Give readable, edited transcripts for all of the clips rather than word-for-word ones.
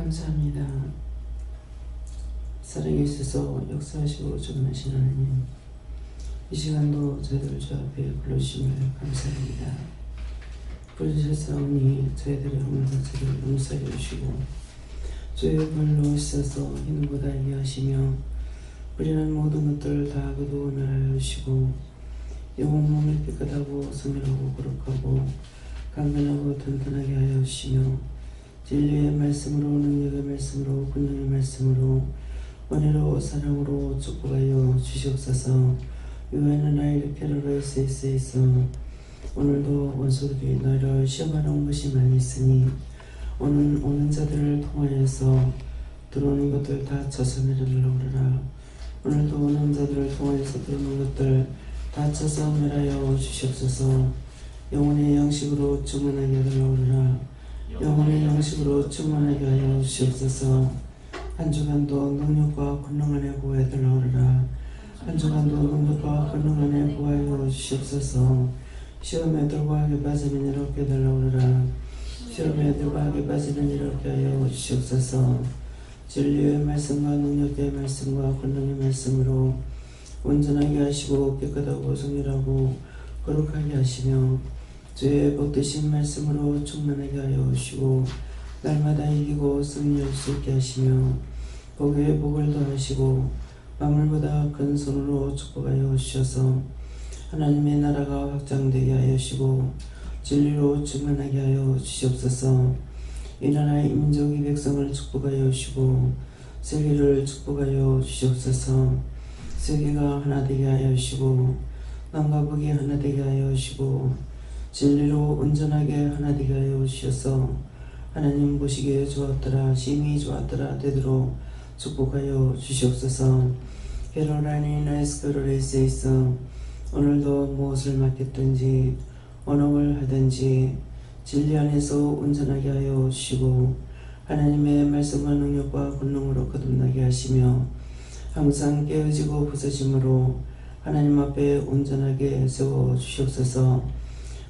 감사합니다. 사랑에 있어서 역사하시고 전능하신 하나님, 이 시간도 저희들 주 앞에 불러주심을 감사합니다. 부르셨사오니 저희들의 허물과를 용서해 주시고 주의 벌로 있어서 힘보다 이해하시며 우리는 모든 것들을 다 그도 나라여 주시고 영혼 몸을 깨끗하고 성결하고 거룩하고 강건하고 튼튼하게 하여 주시며 진리의 말씀으로 능력의 말씀으로 권능의 말씀으로 은혜로 사랑으로 축복하여 주시옵소서. 유에는 아이를 캐롤의 세이스에서 오늘도 원수들이 너희를 시험하는 것이 많이 있으니 오는 자들을 통하여서 들어오는 것들 다 쳐서 멸하라 오르라. 오늘도 오는 자들을 통하여서 들어오는 것들 다 쳐서 멸하여 주시옵소서. 영혼의 양식으로 충만하게 하라 오르라. 영혼의 양식으로 충만하게 하여 주시옵소서. 한 주간도 능력과 권능 안에 구하여달라 오르라. 한 주간도 능력과 권능 안에 구하여 주시옵소서. 시험에 들과하게 빠지는 이렇게 해달라 오르라. 시험에 들과하게 빠지는 이렇게 하여 주시옵소서. 진리의 말씀과 능력의 말씀과 권능의 말씀으로 온전하게 하시고 깨끗하고 성결하고 거룩하게 하시며 주의 복되신 말씀으로 충만하게 하여 주시고 날마다 이기고 승리할 수 있게 하시며 복에 복을 더하시고 만물보다 큰 손으로 축복하여 주셔서 하나님의 나라가 확장되게 하여 주시고 진리로 충만하게 하여 주시옵소서. 이 나라의 민족 이 백성을 축복하여 주시고 세계를 축복하여 주시옵소서. 세계가 하나 되게 하여 주시고 남과 북이 하나 되게 하여 주시고 진리로 온전하게 하나 되게 하여 주셔서 하나님 보시기에 좋았더라 심히 좋았더라 되도록 축복하여 주시옵소서. 캐롤라이나 에스카로레이스에서 오늘도 무엇을 맡겼든지 언어를 하든지 진리 안에서 온전하게 하여 주시고 하나님의 말씀과 능력과 권능으로 거듭나게 하시며 항상 깨어지고 부서짐으로 하나님 앞에 온전하게 세워 주시옵소서.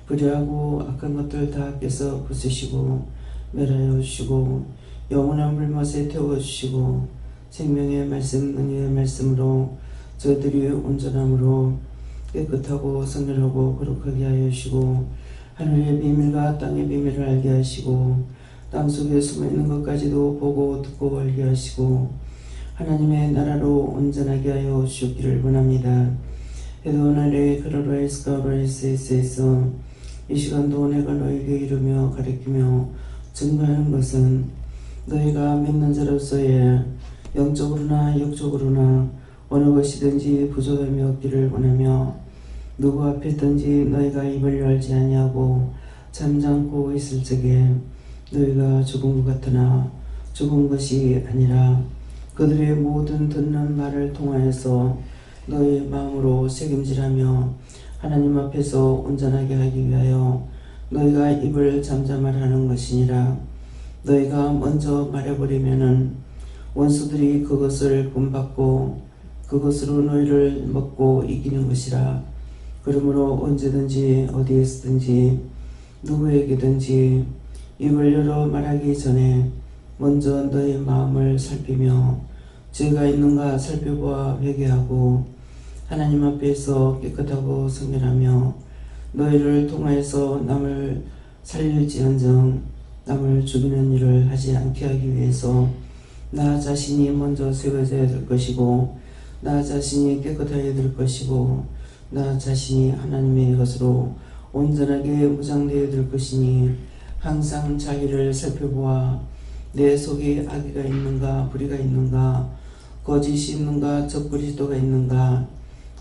불의하고 악한 것들 다 깨서 부수시고 멸하여 주시고 영원한 불못에 태워주시고 생명의 말씀 능력의 말씀으로 저희들이 온전함으로 깨끗하고 성결하고 거룩하게 하여 주시고 하늘의 비밀과 땅의 비밀을 알게 하시고 땅속에 숨어있는 것까지도 보고 듣고 알게 하시고 하나님의 나라로 온전하게 하여 주시기를 원합니다. 에도나레 크로라이스카로라이스에서 이 시간도 내가 너에게 이루며 가르치며 증거하는 것은 너희가 믿는 자로서의 영적으로나 육적으로나 어느 것이든지 부족함이 없기를 원하며 누구 앞에 있든지 너희가 입을 열지 아니하고 잠잠고 있을 적에 너희가 죽은 것 같으나 죽은 것이 아니라 그들의 모든 듣는 말을 통하여서 너희 마음으로 책임질하며 하나님 앞에서 온전하게 하기 위하여 너희가 입을 잠잠하라 하는 것이니라. 너희가 먼저 말해버리면은 원수들이 그것을 본받고 그것으로 너희를 먹고 이기는 것이라. 그러므로 언제든지 어디에서든지 누구에게든지 입을 열어 말하기 전에 먼저 너희 마음을 살피며 죄가 있는가 살펴보아 회개하고 하나님 앞에서 깨끗하고 성결하며 너희를 통하여서 남을 살릴지언정 남을 죽이는 일을 하지 않게 하기 위해서 나 자신이 먼저 세워져야 될 것이고 나 자신이 깨끗해야 될 것이고 나 자신이 하나님의 것으로 온전하게 무장되어야 될 것이니 항상 자기를 살펴보아 내 속에 악의가 있는가 불의가 있는가 거짓이 있는가 적그리스도가 있는가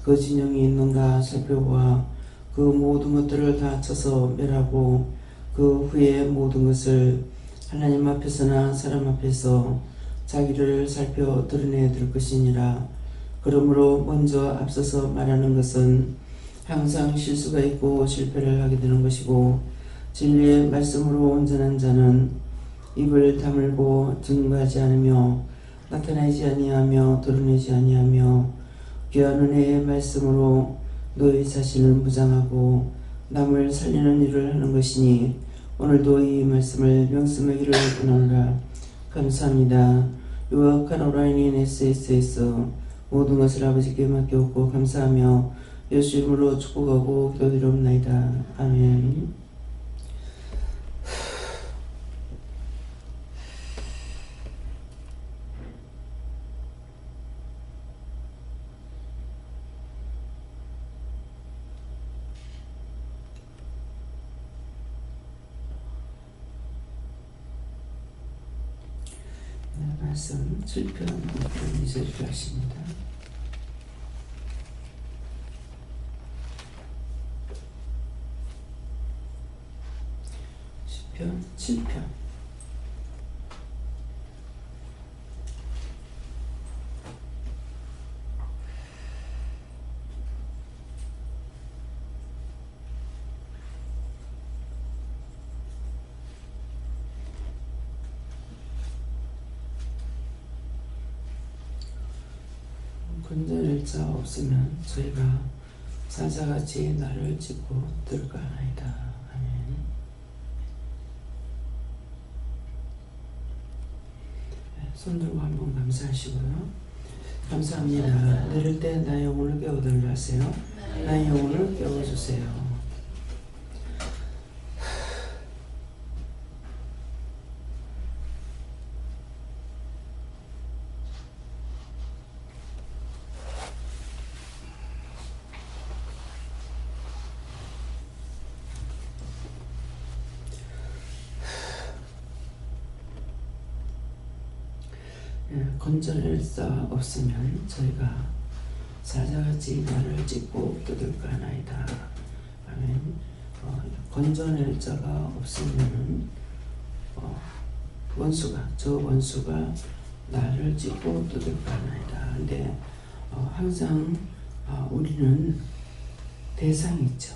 그 진영이 있는가 살펴보아 그 모든 것들을 다 쳐서 멸하고 그 후에 모든 것을 하나님 앞에서나 사람 앞에서 자기를 살펴 드러내야 될 것이니라. 그러므로 먼저 앞서서 말하는 것은 항상 실수가 있고 실패를 하게 되는 것이고 진리의 말씀으로 온전한 자는 입을 다물고 증거하지 않으며 나타나지 아니하며 드러내지 아니하며 귀한 은혜의 말씀으로 너희 자신을 무장하고 남을 살리는 일을 하는 것이니 오늘도 이 말씀을 명심하기를 원하노라. 감사합니다. 이와 카로라인인 SS에서 모든 것을 아버지께 맡겼고 감사하며 예수 이름으로 축복하고 기도드리옵나이다. 아멘. 말씀 7편 2절을 하십니다. 시편 7편 건져낼 자 없으면 저희가 사자같이 나를 짚고 들까나이다. 아멘. 손 들고 한번 감사하시고요. 감사합니다. 내릴 때 나의 영혼을 깨워들게 하세요. 나의 영혼을 깨워주세요. 건져낼 자 없으면 저희가 사자같이 나를 짚고 뜯을까 하나이다. 아멘. 건져낼 자가 없으면 저 원수가 나를 짚고 뜯을까 하나이다. 근데 항상 우리는 대상이 있죠.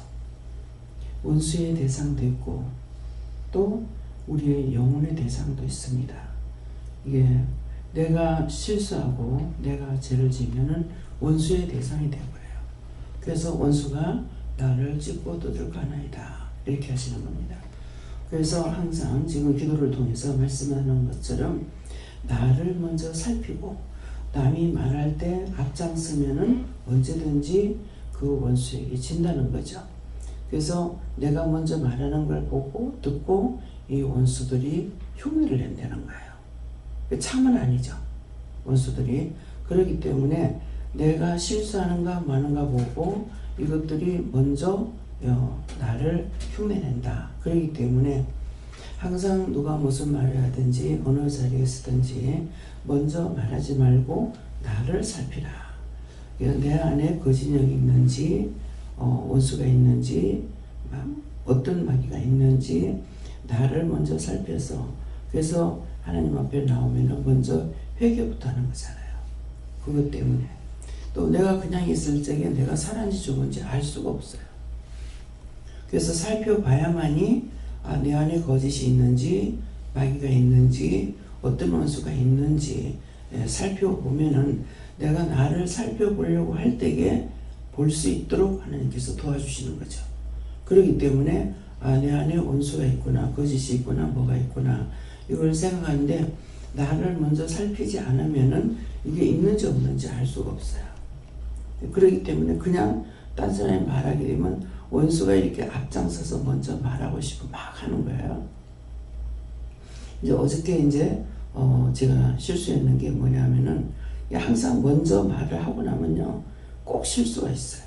원수의 대상도 있고 또 우리의 영혼의 대상도 있습니다. 이게 내가 실수하고 내가 죄를 지으면은 원수의 대상이 되어버려요. 그래서 원수가 나를 짚고 뜯을까나이다 이렇게 하시는 겁니다. 그래서 항상 지금 기도를 통해서 말씀하는 것처럼 나를 먼저 살피고 남이 말할 때 앞장서면은 언제든지 그 원수에게 진다는 거죠. 그래서 내가 먼저 말하는 걸 보고 듣고 이 원수들이 흉내를 낸다는 거예요. 참은 아니죠. 원수들이. 그렇기 때문에 내가 실수하는가 마는가 보고 이것들이 먼저 나를 흉내낸다. 그렇기 때문에 항상 누가 무슨 말을 하든지 어느 자리에 있든지 먼저 말하지 말고 나를 살피라. 내 안에 거짓력이 있는지 원수가 있는지 어떤 마귀가 있는지 나를 먼저 살펴서 그래서 하나님 앞에 나오면 먼저 회개부터 하는 거잖아요. 그것 때문에 또 내가 그냥 있을 적에 내가 살았는지 죽은지 알 수가 없어요. 그래서 살펴봐야만이 내 안에 거짓이 있는지 마귀가 있는지 어떤 원수가 있는지 살펴보면은 내가 나를 살펴보려고 할 때에 볼 수 있도록 하나님께서 도와주시는 거죠. 그렇기 때문에 내 안에 원수가 있구나 거짓이 있구나 뭐가 있구나 이걸 생각하는데 나를 먼저 살피지 않으면은 이게 있는지 없는지 알 수가 없어요. 그렇기 때문에 그냥 딴 사람이 말하게 되면 원수가 이렇게 앞장서서 먼저 말하고 싶고 막 하는 거예요. 이제 어저께 제가 실수했는 게 뭐냐면은 항상 먼저 말을 하고 나면요 꼭 실수가 있어요.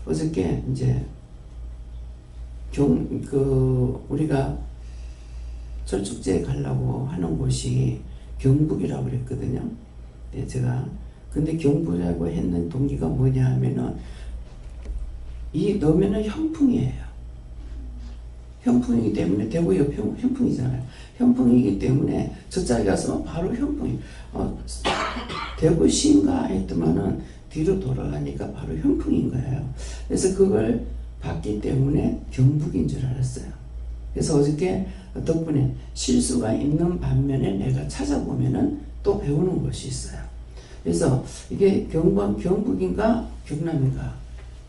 어저께 우리가 철축제에 가려고 하는 곳이 경북이라고 그랬거든요. 근데 경북이라고 했는 동기가 뭐냐 하면은 넣으면은 현풍이에요. 현풍이기 때문에 대구 옆 현풍이잖아요. 현풍이기 때문에 저쪽에 가서 바로 현풍이 대구시인가 했더만은 뒤로 돌아가니까 바로 현풍인 거예요. 그래서 그걸 봤기 때문에 경북인 줄 알았어요. 그래서 어저께 덕분에 실수가 있는 반면에 내가 찾아보면은 또 배우는 것이 있어요. 그래서 이게 경북인가 경남인가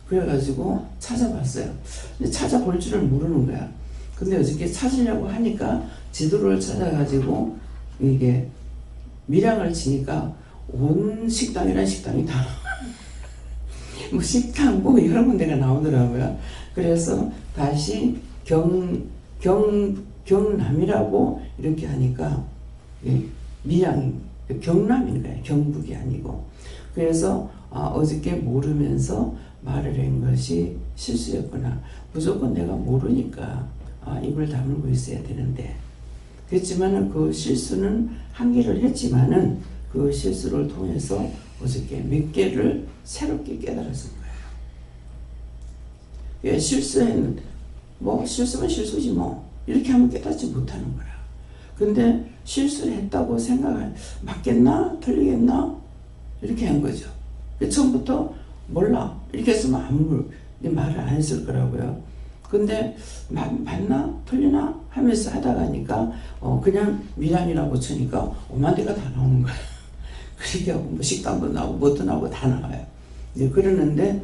그래가지고 찾아봤어요. 근데 찾아볼 줄을 모르는 거야. 근데 어저께 찾으려고 하니까 지도를 찾아가지고 이게 밀양을 치니까 온 식당이란 식당이 다 뭐 식당 뭐 여러 군데가 나오더라고요. 그래서 다시 경남이라고 이렇게 하니까 밀양 경남인 거예요. 경북이 아니고. 그래서 어저께 모르면서 말을 한 것이 실수였구나. 무조건 내가 모르니까 입을 다물고 있어야 되는데, 그렇지만은 그 실수는 한계를 했지만은 그 실수를 통해서 어저께 몇 개를 새롭게 깨달았을 거예요. 실수했는데 뭐 실수면 실수지 뭐 이렇게 하면 깨닫지 못하는 거라. 근데 실수를 했다고 생각할, 맞겠나 틀리겠나 이렇게 한 거죠. 처음부터 몰라 이렇게 했으면 아무 말을 안 했을 거라고요. 근데 맞나 틀리나 하면서 하다 가니까 그냥 밀양이라고 치니까 오만 대가 다 나오는 거야. 그러니까 뭐 식당도 나오고 뭐도 나오고 다 나와요. 이제 그러는데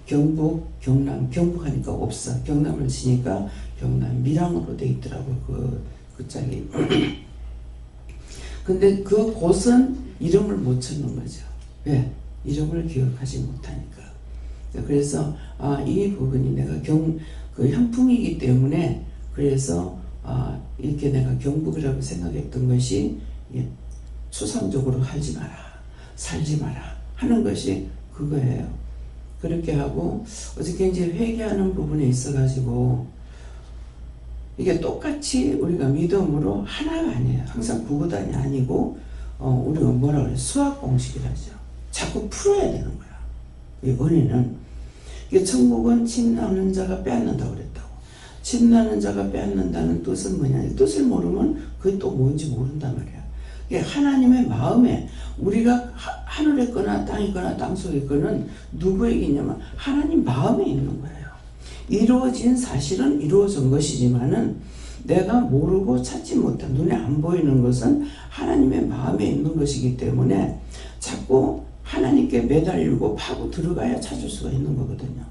경북, 경남, 경북 하니까 없어. 경남을 치니까 경남 밀양으로 돼 있더라고 그 짝이. 근데 그 곳은 이름을 못 찾는 거죠. 왜? 이름을 기억하지 못하니까. 그래서 이 부분이 내가 그 현풍이기 때문에 그래서 이렇게 내가 경북이라고 생각했던 것이 추상적으로 하지 마라, 살지 마라 하는 것이 그거예요. 그렇게 하고 어저께 이제 회개하는 부분에 있어가지고 이게 똑같이 우리가 믿음으로 하나가 아니에요. 항상 구구단이 아니고 우리가 뭐라 그래? 수학 공식이라죠. 자꾸 풀어야 되는 거야. 이 은혜는 이게 천국은 침나는 자가 빼앗는다고 그랬다고. 침나는 자가 빼앗는다는 뜻은 뭐냐? 이 뜻을 모르면 그게 또 뭔지 모른단 말이야. 하나님의 마음에 우리가 하늘에 있거나 땅에 있거나 땅속에 있거나 누구에게 있냐면 하나님 마음에 있는 거예요. 이루어진 사실은 이루어진 것이지만은 내가 모르고 찾지 못한 눈에 안 보이는 것은 하나님의 마음에 있는 것이기 때문에 자꾸 하나님께 매달리고 파고 들어가야 찾을 수가 있는 거거든요.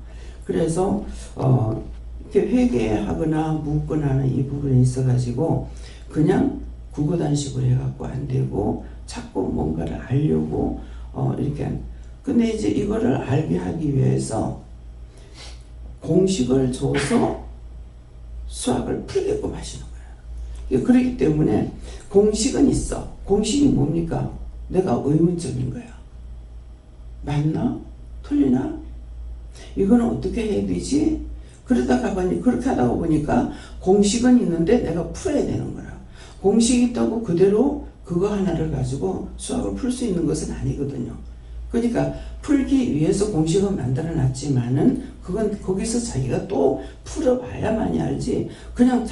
그래서 이렇게 회개하거나 묻거나 하는 이 부분에 있어가지고 그냥 구구단식으로 해갖고 안 되고 자꾸 뭔가를 알려고 이렇게. 근데 이제 이거를 알게 하기 위해서 공식을 줘서 수학을 풀게끔 하시는 거예요. 그렇기 때문에 공식은 있어. 공식이 뭡니까? 내가 의문점인 거야. 맞나? 틀리나? 이거는 어떻게 해야 되지? 그러다가 보니 그렇게 하다가 보니까 공식은 있는데 내가 풀어야 되는 거야. 공식이 있다고 그대로 그거 하나를 가지고 수학을 풀 수 있는 것은 아니거든요. 그러니까 풀기 위해서 공식은 만들어 놨지만은 그건 거기서 자기가 또 풀어봐야만이 알지. 그냥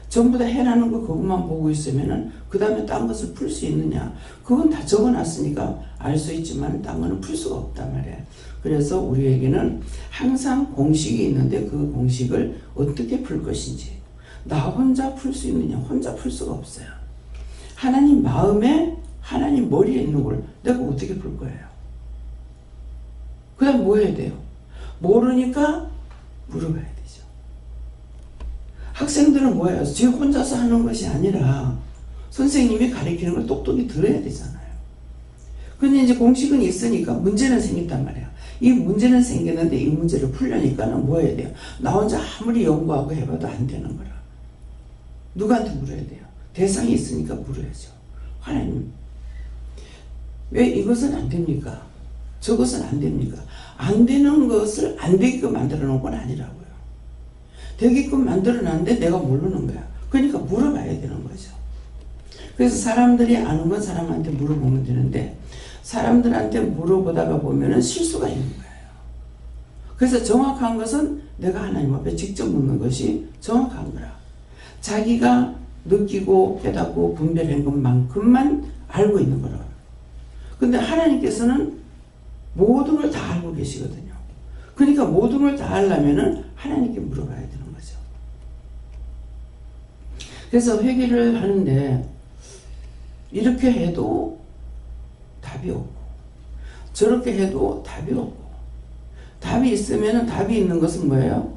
전부 다 해라는 거 그것만 보고 있으면은 그 다음에 딴 것을 풀 수 있느냐. 그건 다 적어 놨으니까 알 수 있지만 딴 거는 풀 수가 없단 말이에요. 그래서 우리에게는 항상 공식이 있는데 그 공식을 어떻게 풀 것인지, 나 혼자 풀 수 있느냐? 혼자 풀 수가 없어요. 하나님 마음에, 하나님 머리에 있는 걸 내가 어떻게 풀 거예요? 그 다음 뭐 해야 돼요? 모르니까 물어봐야 되죠. 학생들은 뭐예요? 지금 혼자서 하는 것이 아니라 선생님이 가르치는 걸 똑똑히 들어야 되잖아요. 근데 이제 공식은 있으니까 문제는 생긴단 말이에요. 이 문제는 생기는데 이 문제를 풀려니까는 뭐 해야 돼요? 나 혼자 아무리 연구하고 해봐도 안 되는 거라. 누구한테 물어야 돼요? 대상이 있으니까 물어야죠. 하나님, 왜 이것은 안 됩니까? 저것은 안 됩니까? 안 되는 것을 안 되게끔 만들어 놓은 건 아니라고요. 되게끔 만들어 놨는데 내가 모르는 거야. 그러니까 물어봐야 되는 거죠. 그래서 사람들이 아는 건 사람한테 물어보면 되는데 사람들한테 물어보다가 보면은 실수가 있는 거예요. 그래서 정확한 것은 내가 하나님 앞에 직접 묻는 것이 정확한 거라. 자기가 느끼고 깨닫고 분별한 것만큼만 알고 있는 거라고요. 근데 하나님께서는 모든 걸 다 알고 계시거든요. 그러니까 모든 걸 다 알려면은 하나님께 물어봐야 되는 거죠. 그래서 회개를 하는데 이렇게 해도 답이 없고 저렇게 해도 답이 없고, 답이 있으면은 답이 있는 것은 뭐예요?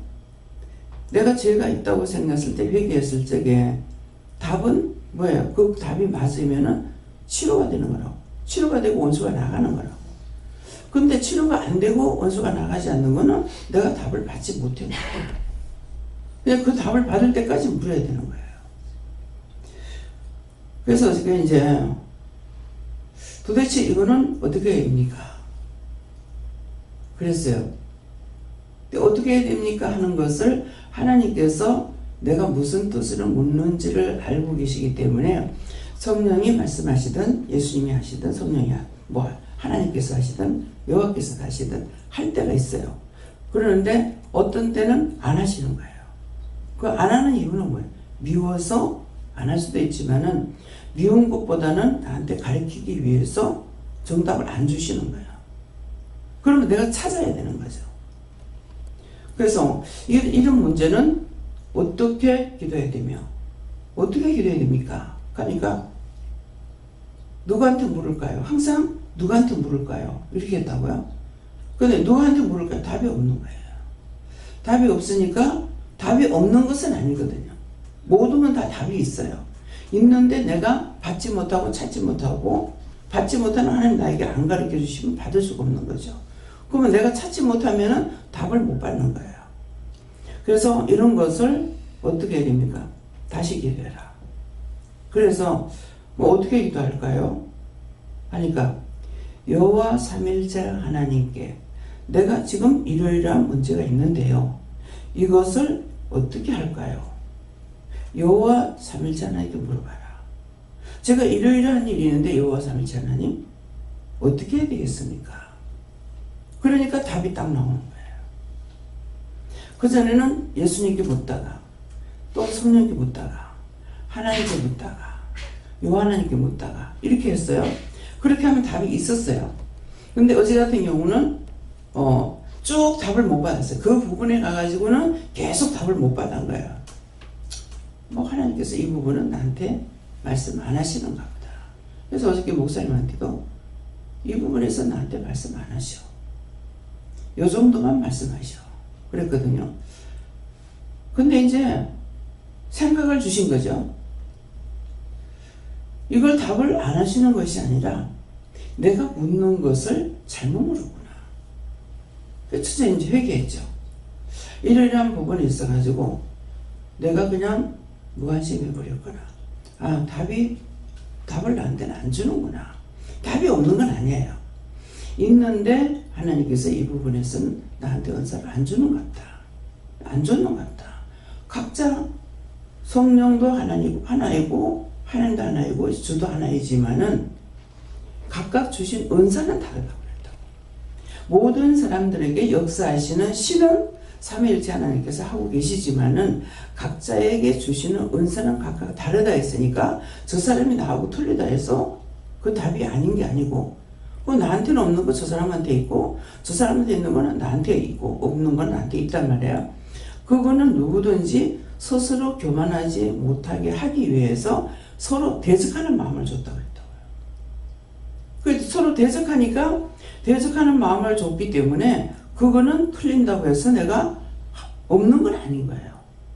내가 죄가 있다고 생각했을 때, 회개했을 적에 답은 뭐예요? 그 답이 맞으면은 치료가 되는 거라고. 치료가 되고 원수가 나가는 거라고. 근데 치료가 안 되고 원수가 나가지 않는 거는 내가 답을 받지 못한 거예요. 그냥 그 답을 받을 때까지 물어야 되는 거예요. 그래서 이제 도대체 이거는 어떻게 해야 됩니까? 그랬어요. 어떻게 해야 됩니까? 하는 것을 하나님께서 내가 무슨 뜻으로 묻는지를 알고 계시기 때문에 성령이 말씀하시든 예수님이 하시든 성령이 뭐 하나님께서 하시든 여호와께서 하시든 할 때가 있어요. 그러는데 어떤 때는 안 하시는 거예요. 그 안 하는 이유는 뭐예요? 미워서 안 할 수도 있지만은 미운 것보다는 나한테 가르치기 위해서 정답을 안 주시는 거예요. 그러면 내가 찾아야 되는 거죠. 그래서 이런 문제는 어떻게 기도해야 되며 어떻게 기도해야 됩니까? 그러니까 누구한테 물을까요? 항상 누구한테 물을까요? 이렇게 했다고요? 근데 누구한테 물을까요? 답이 없는 거예요. 답이 없으니까 답이 없는 것은 아니거든요. 모든 건 다 답이 있어요. 있는데 내가 받지 못하고 찾지 못하고 받지 못하는 하나님 나에게 안 가르쳐 주시면 받을 수가 없는 거죠. 그러면 내가 찾지 못하면 답을 못 받는 거예요. 그래서 이런 것을 어떻게 해야 됩니까? 다시 기도해라. 그래서 뭐 어떻게 기도할까요? 하니까 여호와 삼일체 하나님께 내가 지금 이러이러한 문제가 있는데요. 이것을 어떻게 할까요? 여호와 삼일체 하나님께 물어봐라. 제가 이러이러한 일이 있는데 여호와 삼일체 하나님 어떻게 해야 되겠습니까? 그러니까 답이 딱 나오는 거예요. 그전에는 예수님께 묻다가 또 성령께 묻다가 하나님께 묻다가 요하나님께 묻다가 이렇게 했어요. 그렇게 하면 답이 있었어요. 근데 어제 같은 경우는 쭉 답을 못 받았어요. 그 부분에 가가지고는 계속 답을 못 받은 거예요. 뭐 하나님께서 이 부분은 나한테 말씀 안 하시는가 보다. 그래서 어저께 목사님한테도 이 부분에서 나한테 말씀 안 하셔. 요 정도만 말씀하셔. 그랬거든요. 근데 이제 생각을 주신 거죠. 이걸 답을 안 하시는 것이 아니라 내가 묻는 것을 잘못 물었구나. 그래서 이제 회개했죠. 이러이러한 부분이 있어가지고 내가 그냥 무관심해버렸구나. 아, 답을 나한테는 안 주는구나. 답이 없는 건 아니에요. 있는데 하나님께서 이 부분에서는 나한테 은사를 안 주는 것 같다. 안 줬는 것 같다. 각자 성령도 하나이고 하나님도 하나이고 주도 하나이지만은 각각 주신 은사는 다르다고 그랬다고. 모든 사람들에게 역사하시는 신은 삼위일체 하나님께서 하고 계시지만은 각자에게 주시는 은사는 각각 다르다 했으니까 저 사람이 나하고 틀리다 해서 그 답이 아닌 게 아니고 나한테는 없는 거 저 사람한테 있고 저 사람한테 있는 거는 나한테 있고 없는 건 나한테 있단 말이에요. 그거는 누구든지 스스로 교만하지 못하게 하기 위해서 서로 대적하는 마음을 줬다고 했다고요. 그래서 서로 대적하는 마음을 줬기 때문에 그거는 틀린다고 해서 내가 없는 건 아닌 거예요.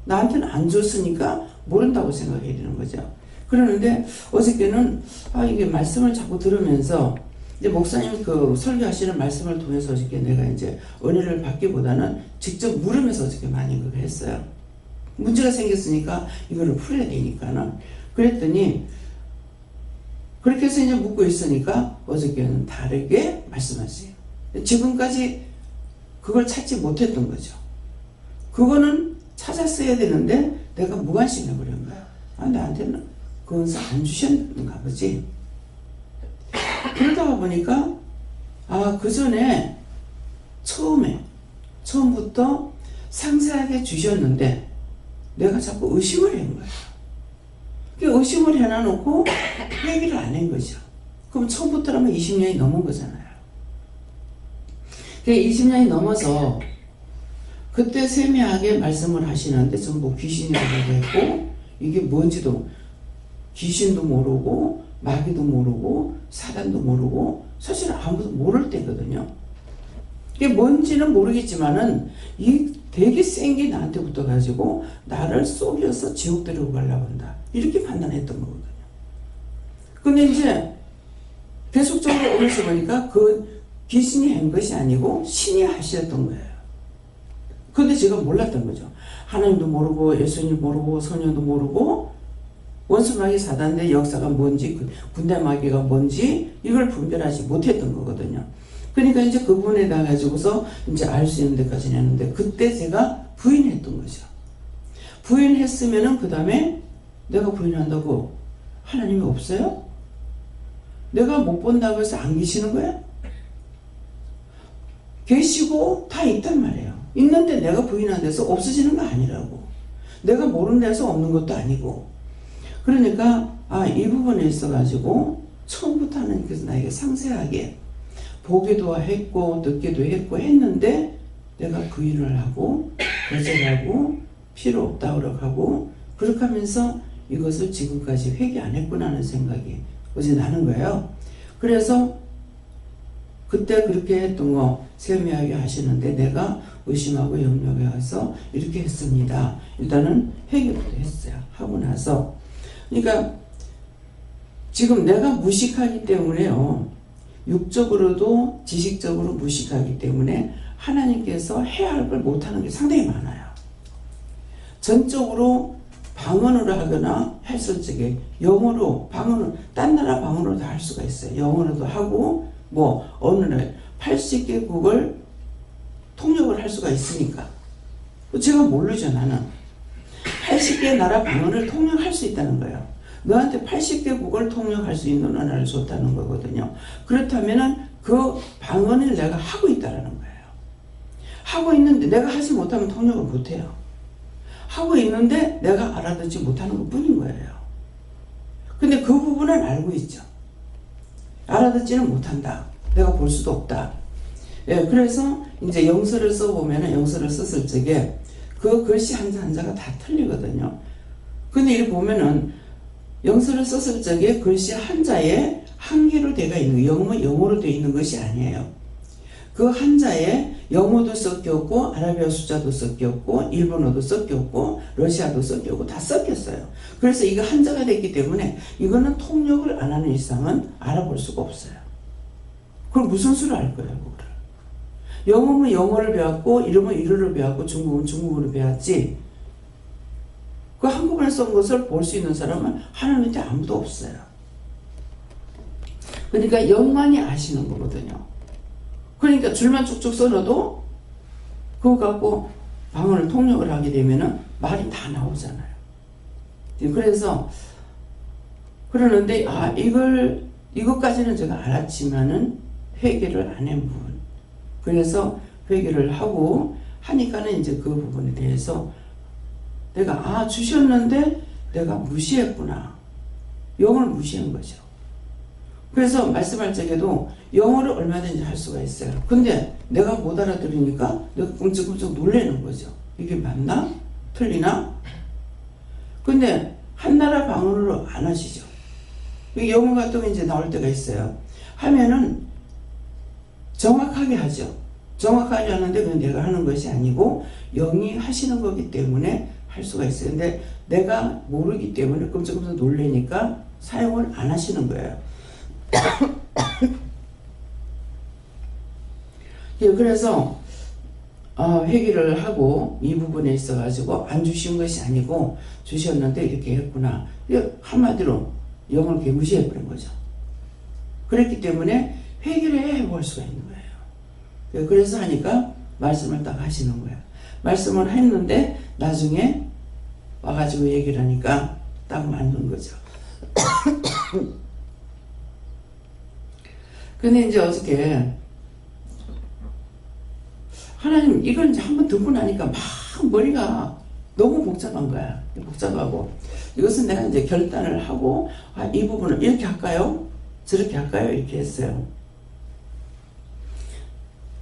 나한테는 안 줬으니까 모른다고 생각해야 되는 거죠. 그러는데 어저께는 이게 말씀을 자꾸 들으면서 이제 목사님 그 설교하시는 말씀을 통해서 어저께 내가 이제 은혜를 받기보다는 직접 물으면서 어저께 많이 그거 했어요. 문제가 생겼으니까 이거를 풀어야 되니까는. 그랬더니 그렇게 해서 이제 묻고 있으니까 어저께는 다르게 말씀하세요. 지금까지 그걸 찾지 못했던 거죠. 그거는 찾았어야 되는데 내가 무관심해버린 거야. 나한테는 그 은사 안 주셨는가 보지. 그러다가 보니까 그 전에 처음부터 상세하게 주셨는데 내가 자꾸 의심을 한 거야. 의심을 해놔놓고 얘기를 안 한 거죠. 그럼 처음부터라면 20년이 넘은 거잖아요. 20년이 넘어서 그때 세미하게 말씀을 하시는데 전부 귀신이라고 했고 이게 뭔지도 귀신도 모르고 마귀도 모르고 사단도 모르고 사실 아무도 모를 때거든요. 이게 뭔지는 모르겠지만은 이 되게 센 게 나한테 붙어가지고 나를 속여서 지옥 데리고 가려고 한다. 이렇게 판단했던 거거든요. 근데 이제 계속적으로 오면서 보니까 그 귀신이 한 것이 아니고 신이 하셨던 거예요. 근데 제가 몰랐던 거죠. 하나님도 모르고 예수님 모르고 성령도 모르고 원수마귀 사단의 역사가 뭔지 군대 마귀가 뭔지 이걸 분별하지 못했던 거거든요. 그러니까 이제 그 부분에 다 가지고서 이제 알 수 있는 데까지 했는데 그때 제가 부인했던 거죠. 부인했으면은 그 다음에 내가 부인한다고 하나님이 없어요? 내가 못 본다고 해서 안 계시는 거야? 계시고 다 있단 말이에요. 있는데 내가 부인한 데서 없어지는 거 아니라고. 내가 모르는 데서 없는 것도 아니고. 그러니까 이 부분에 있어 가지고 처음부터 하나님께서 나에게 상세하게 보기도 했고 듣기도 했고 했는데 내가 부인을 하고 거절하고 필요 없다고 하고 그렇게 하면서 이것을 지금까지 회개 안 했구나 하는 생각이 어제 나는 거예요. 그래서 그때 그렇게 했던 거 세미하게 하시는데 내가 의심하고 염려해서 이렇게 했습니다. 일단은 회개부터 했어요. 하고 나서 그러니까 지금 내가 무식하기 때문에요. 육적으로도 지식적으로 무식하기 때문에 하나님께서 해야 할 걸 못하는 게 상당히 많아요. 전적으로 방언으로 하거나 했을 적에 영어로 방언을 딴 나라 방언으로 다 할 수가 있어요. 영어로도 하고 뭐 어느 날 80개국을 통역을 할 수가 있으니까 제가 모르죠. 나는 80개 나라 방언을 통역할 수 있다는 거예요. 너한테 80개국을 통역할 수 있는 언어를 줬다는 거거든요. 그렇다면은 그 방언을 내가 하고 있다는 거예요. 하고 있는데 내가 하지 못하면 통역을 못해요. 하고 있는데 내가 알아듣지 못하는 것 뿐인 거예요. 근데 그 부분은 알고 있죠. 알아듣지는 못한다. 내가 볼 수도 없다. 예, 그래서 이제 영서를 써보면은 영서를 썼을 적에 그 글씨 한자 한자가 다 틀리거든요. 근데 이렇게 보면은 영서를 썼을 적에 글씨 한자에 한계로 되어 있는 영어로 되어 있는 것이 아니에요. 그 한자에 영어도 섞였고 아라비아 숫자도 섞였고 일본어도 섞였고 러시아도 섞였고 다 섞였어요. 그래서 이거 한자가 됐기 때문에 이거는 통역을 안 하는 이상은 알아볼 수가 없어요. 그럼 무슨 수를 알 거예요, 그거를. 영어면 영어를 배웠고 이름은 이름을 배웠고 중국은 중국어를 배웠지 그 한국어를 쓴 것을 볼 수 있는 사람은 하나님한테 아무도 없어요. 그러니까 영만이 아시는 거거든요. 그러니까 줄만 쭉쭉 써놔도 그거 갖고 방언을 통역을 하게 되면은 말이 다 나오잖아요. 그래서 그러는데 이것까지는 제가 알았지만은 회개를 안 한 부분. 그래서 회개를 하고 하니까는 이제 그 부분에 대해서 내가 주셨는데 내가 무시했구나. 영어를 무시한 거죠. 그래서 말씀할 적에도 영어를 얼마든지 할 수가 있어요. 근데 내가 못 알아들으니까 내가 끔찍끔찍 놀라는 거죠. 이게 맞나? 틀리나? 근데 한 나라 방언으로 안 하시죠. 영어가 또 이제 나올 때가 있어요. 하면은 정확하게 하죠. 정확하게 하는데 그건 내가 하는 것이 아니고 영이 하시는 거기 때문에 할 수가 있어요. 근데 내가 모르기 때문에 끔찍끔찍 놀라니까 사용을 안 하시는 거예요. 그래서 회개를 하고 이 부분에 있어 가지고 안 주신 것이 아니고 주셨는데 이렇게 했구나. 한마디로 영을 무시해 버린 거죠. 그랬기 때문에 회개를 해볼 수가 있는 거예요. 그래서 하니까 말씀을 딱 하시는 거예요. 말씀을 했는데 나중에 와가지고 얘기를 하니까 딱 맞는 거죠. 근데 이제 어저께 하나님 이걸 이제 한번 듣고 나니까 막 머리가 너무 복잡한 거야. 복잡하고 이것은 내가 이제 결단을 하고 이 부분을 이렇게 할까요? 저렇게 할까요? 이렇게 했어요.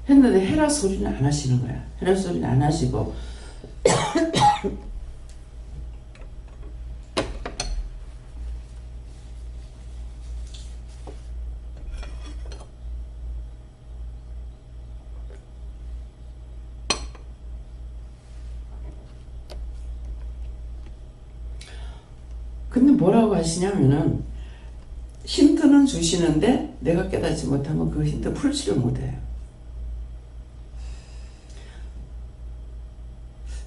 했는데 해라 소리는 안 하시는 거야. 해라 소리는 안 하시고 근데 뭐라고 하시냐면은 힌트는 주시는데 내가 깨닫지 못하면 그 힌트 풀지를 못해요.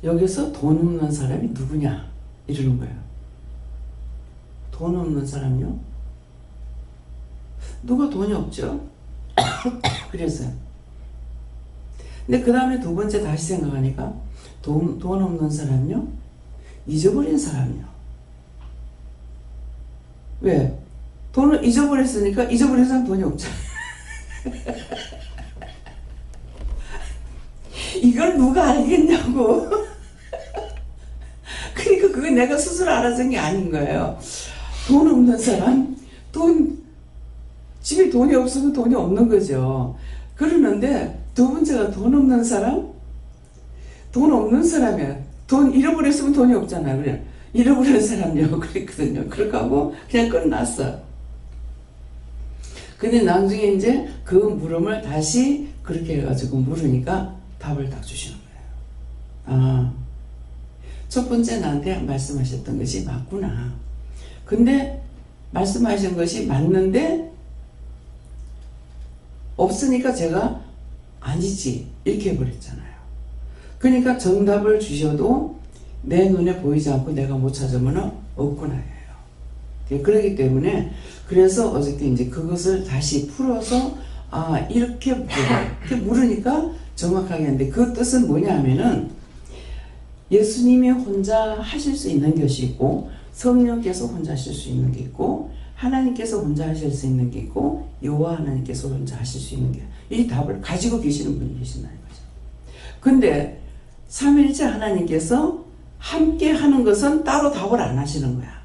여기서 돈 없는 사람이 누구냐 이러는 거예요. 돈 없는 사람요? 누가 돈이 없죠? 그래서요. 근데 그 다음에 두 번째 다시 생각하니까 돈 없는 사람요? 잊어버린 사람이요. 왜? 돈을 잊어버렸으니까 잊어버린 사람 돈이 없잖아. 이걸 누가 알겠냐고. 그러니까 그게 내가 스스로 알아준 게 아닌 거예요. 돈 없는 사람, 집에 돈이 없으면 돈이 없는 거죠. 그러는데 두 번째가 돈 없는 사람? 돈 없는 사람이야. 돈 잃어버렸으면 돈이 없잖아요. 그래. 잃어버린 사람이요. 그랬거든요. 그렇게 하고 그냥 끝났어. 근데 나중에 이제 그 물음을 다시 그렇게 해가지고 물으니까 답을 딱 주시는 거예요. 아, 첫 번째 나한테 말씀하셨던 것이 맞구나. 근데 말씀하신 것이 맞는데 없으니까 제가 아니지 이렇게 해버렸잖아요. 그러니까 정답을 주셔도 내 눈에 보이지 않고 내가 못 찾으면 없구나예요. 그렇기 때문에 그래서 어저께 이제 그것을 다시 풀어서 이렇게 물으니까 정확하게 하는데 그 뜻은 뭐냐 하면은 예수님이 혼자 하실 수 있는 것이 있고 성령께서 혼자 하실 수 있는 게 있고 하나님께서 혼자 하실 수 있는 게 있고 여호와 하나님께서 혼자 하실 수 있는 게 이 답을 가지고 계시는 분이 계신다는 거죠. 근데 삼위일체 하나님께서 함께 하는 것은 따로 답을 안 하시는 거야.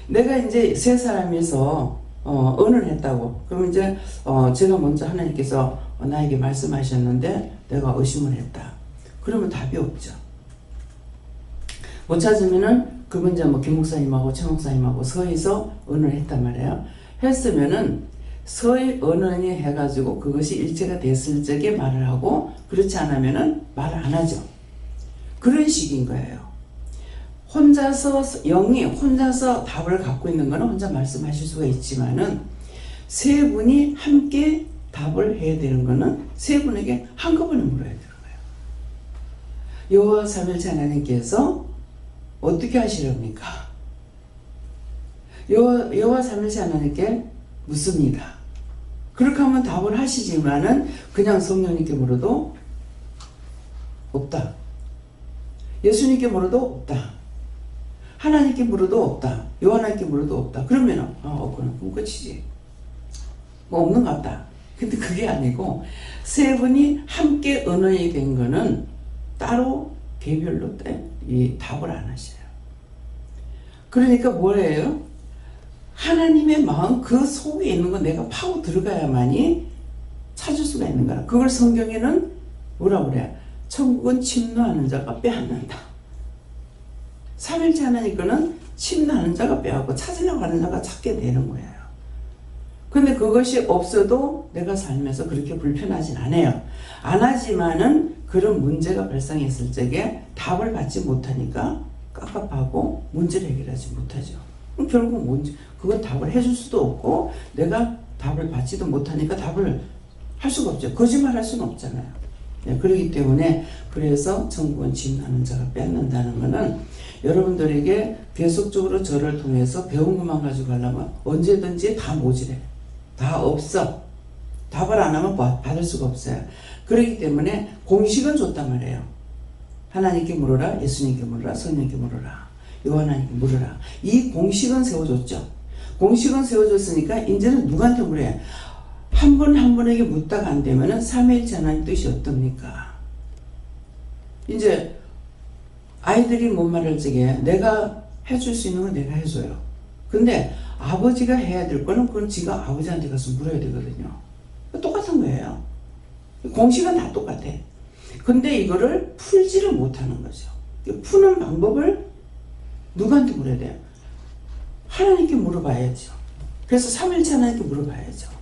내가 이제 세 사람이서 언을 했다고. 그럼 이제 제가 먼저 하나님께서 나에게 말씀하셨는데 내가 의심을 했다. 그러면 답이 없죠. 못 찾으면은 그분 이제 김 목사님하고 최 목사님하고 서에서 언을 했단 말이에요. 했으면은 서의 언언이 해가지고 그것이 일체가 됐을 적에 말을 하고 그렇지 않으면은 말을 안 하죠. 그런 식인 거예요. 혼자서 영이 혼자서 답을 갖고 있는 거는 혼자 말씀하실 수가 있지만은 세 분이 함께 답을 해야 되는 거는 세 분에게 한꺼번에 물어야 되는 거예요. 여호와 삼위일체 하나님께서 어떻게 하시렵니까? 여호와 삼위일체 하나님께 묻습니다. 그렇게 하면 답을 하시지만은 그냥 성령님께 물어도 없다. 예수님께 물어도 없다. 하나님께 물어도 없다. 요한님께 물어도 없다. 그러면은 없구나. 그럼 끝이지. 뭐 없는 것 같다. 근데 그게 아니고 세 분이 함께 언어이 된 거는 따로 개별로 이 답을 안 하셔요. 그러니까 뭐예요? 하나님의 마음 그 속에 있는 거 내가 파고 들어가야만이 찾을 수가 있는 거야. 그걸 성경에는 뭐라 그래? 천국은 침노하는 자가 빼앗는다. 삼일째 하나님 거는 침노하는 자가 빼앗고 찾으려고 하는 자가 찾게 되는 거예요. 근데 그것이 없어도 내가 살면서 그렇게 불편하진 않아요. 안 하지만은 그런 문제가 발생했을 적에 답을 받지 못하니까 깝깝하고 문제를 해결하지 못하죠. 그럼 결국 그건 답을 해줄 수도 없고 내가 답을 받지도 못하니까 답을 할 수가 없죠. 거짓말 할 수는 없잖아요. 네, 그렇기 때문에 그래서 천국은 침노하는 자가 뺏는다는 거는 여러분들에게 계속적으로 저를 통해서 배운 것만 가지고 가려면 언제든지 다 모질해. 다 없어. 답을 안 하면 받을 수가 없어요. 그렇기 때문에 공식은 줬단 말이에요. 하나님께 물어라, 예수님께 물어라, 성령께 물어라, 요한하나님께 물어라. 이 공식은 세워줬죠. 공식은 세워줬으니까 이제는 누구한테 물어야 한 분 한 분에게 묻다가 안 되면은 삼위일체 하나님 뜻이 어떻습니까? 이제 아이들이 뭔 말할 적에 내가 해줄 수 있는 건 내가 해줘요. 근데 아버지가 해야 될 거는 그건 지가 아버지한테 가서 물어야 되거든요. 똑같은 거예요. 공식은 다 똑같아. 근데 이거를 풀지를 못하는 거죠. 푸는 방법을 누구한테 물어야 돼요? 하나님께 물어봐야죠. 그래서 삼위일체 하나님께 물어봐야죠.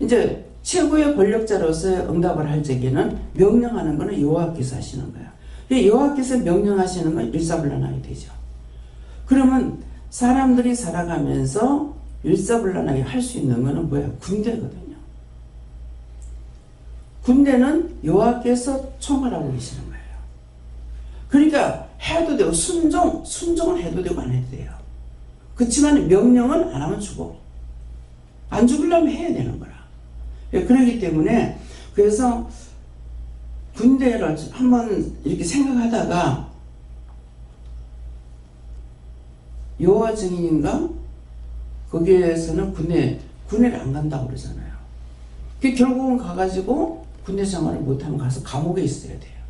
이제 최고의 권력자로서 응답을 할 적에는 명령하는 거는 여호와께서 하시는 거예요. 여호와께서 명령하시는 건 일사불란하게 되죠. 그러면 사람들이 살아가면서 일사불란하게 할 수 있는 거는 뭐야? 군대거든요. 군대는 여호와께서 총괄하고 계시는 거예요. 그러니까 해도 되고 순종은 해도 되고 안 해도 돼요. 그렇지만 명령은 안 하면 죽어. 안 죽으려면 해야 되는 거라. 그렇기 때문에 그래서 군대를 한번 이렇게 생각하다가 여호와 증인인가? 거기에서는 군대를 안 간다고 그러잖아요. 결국은 가가지고 군대 생활을 못하면 가서 감옥에 있어야 돼요.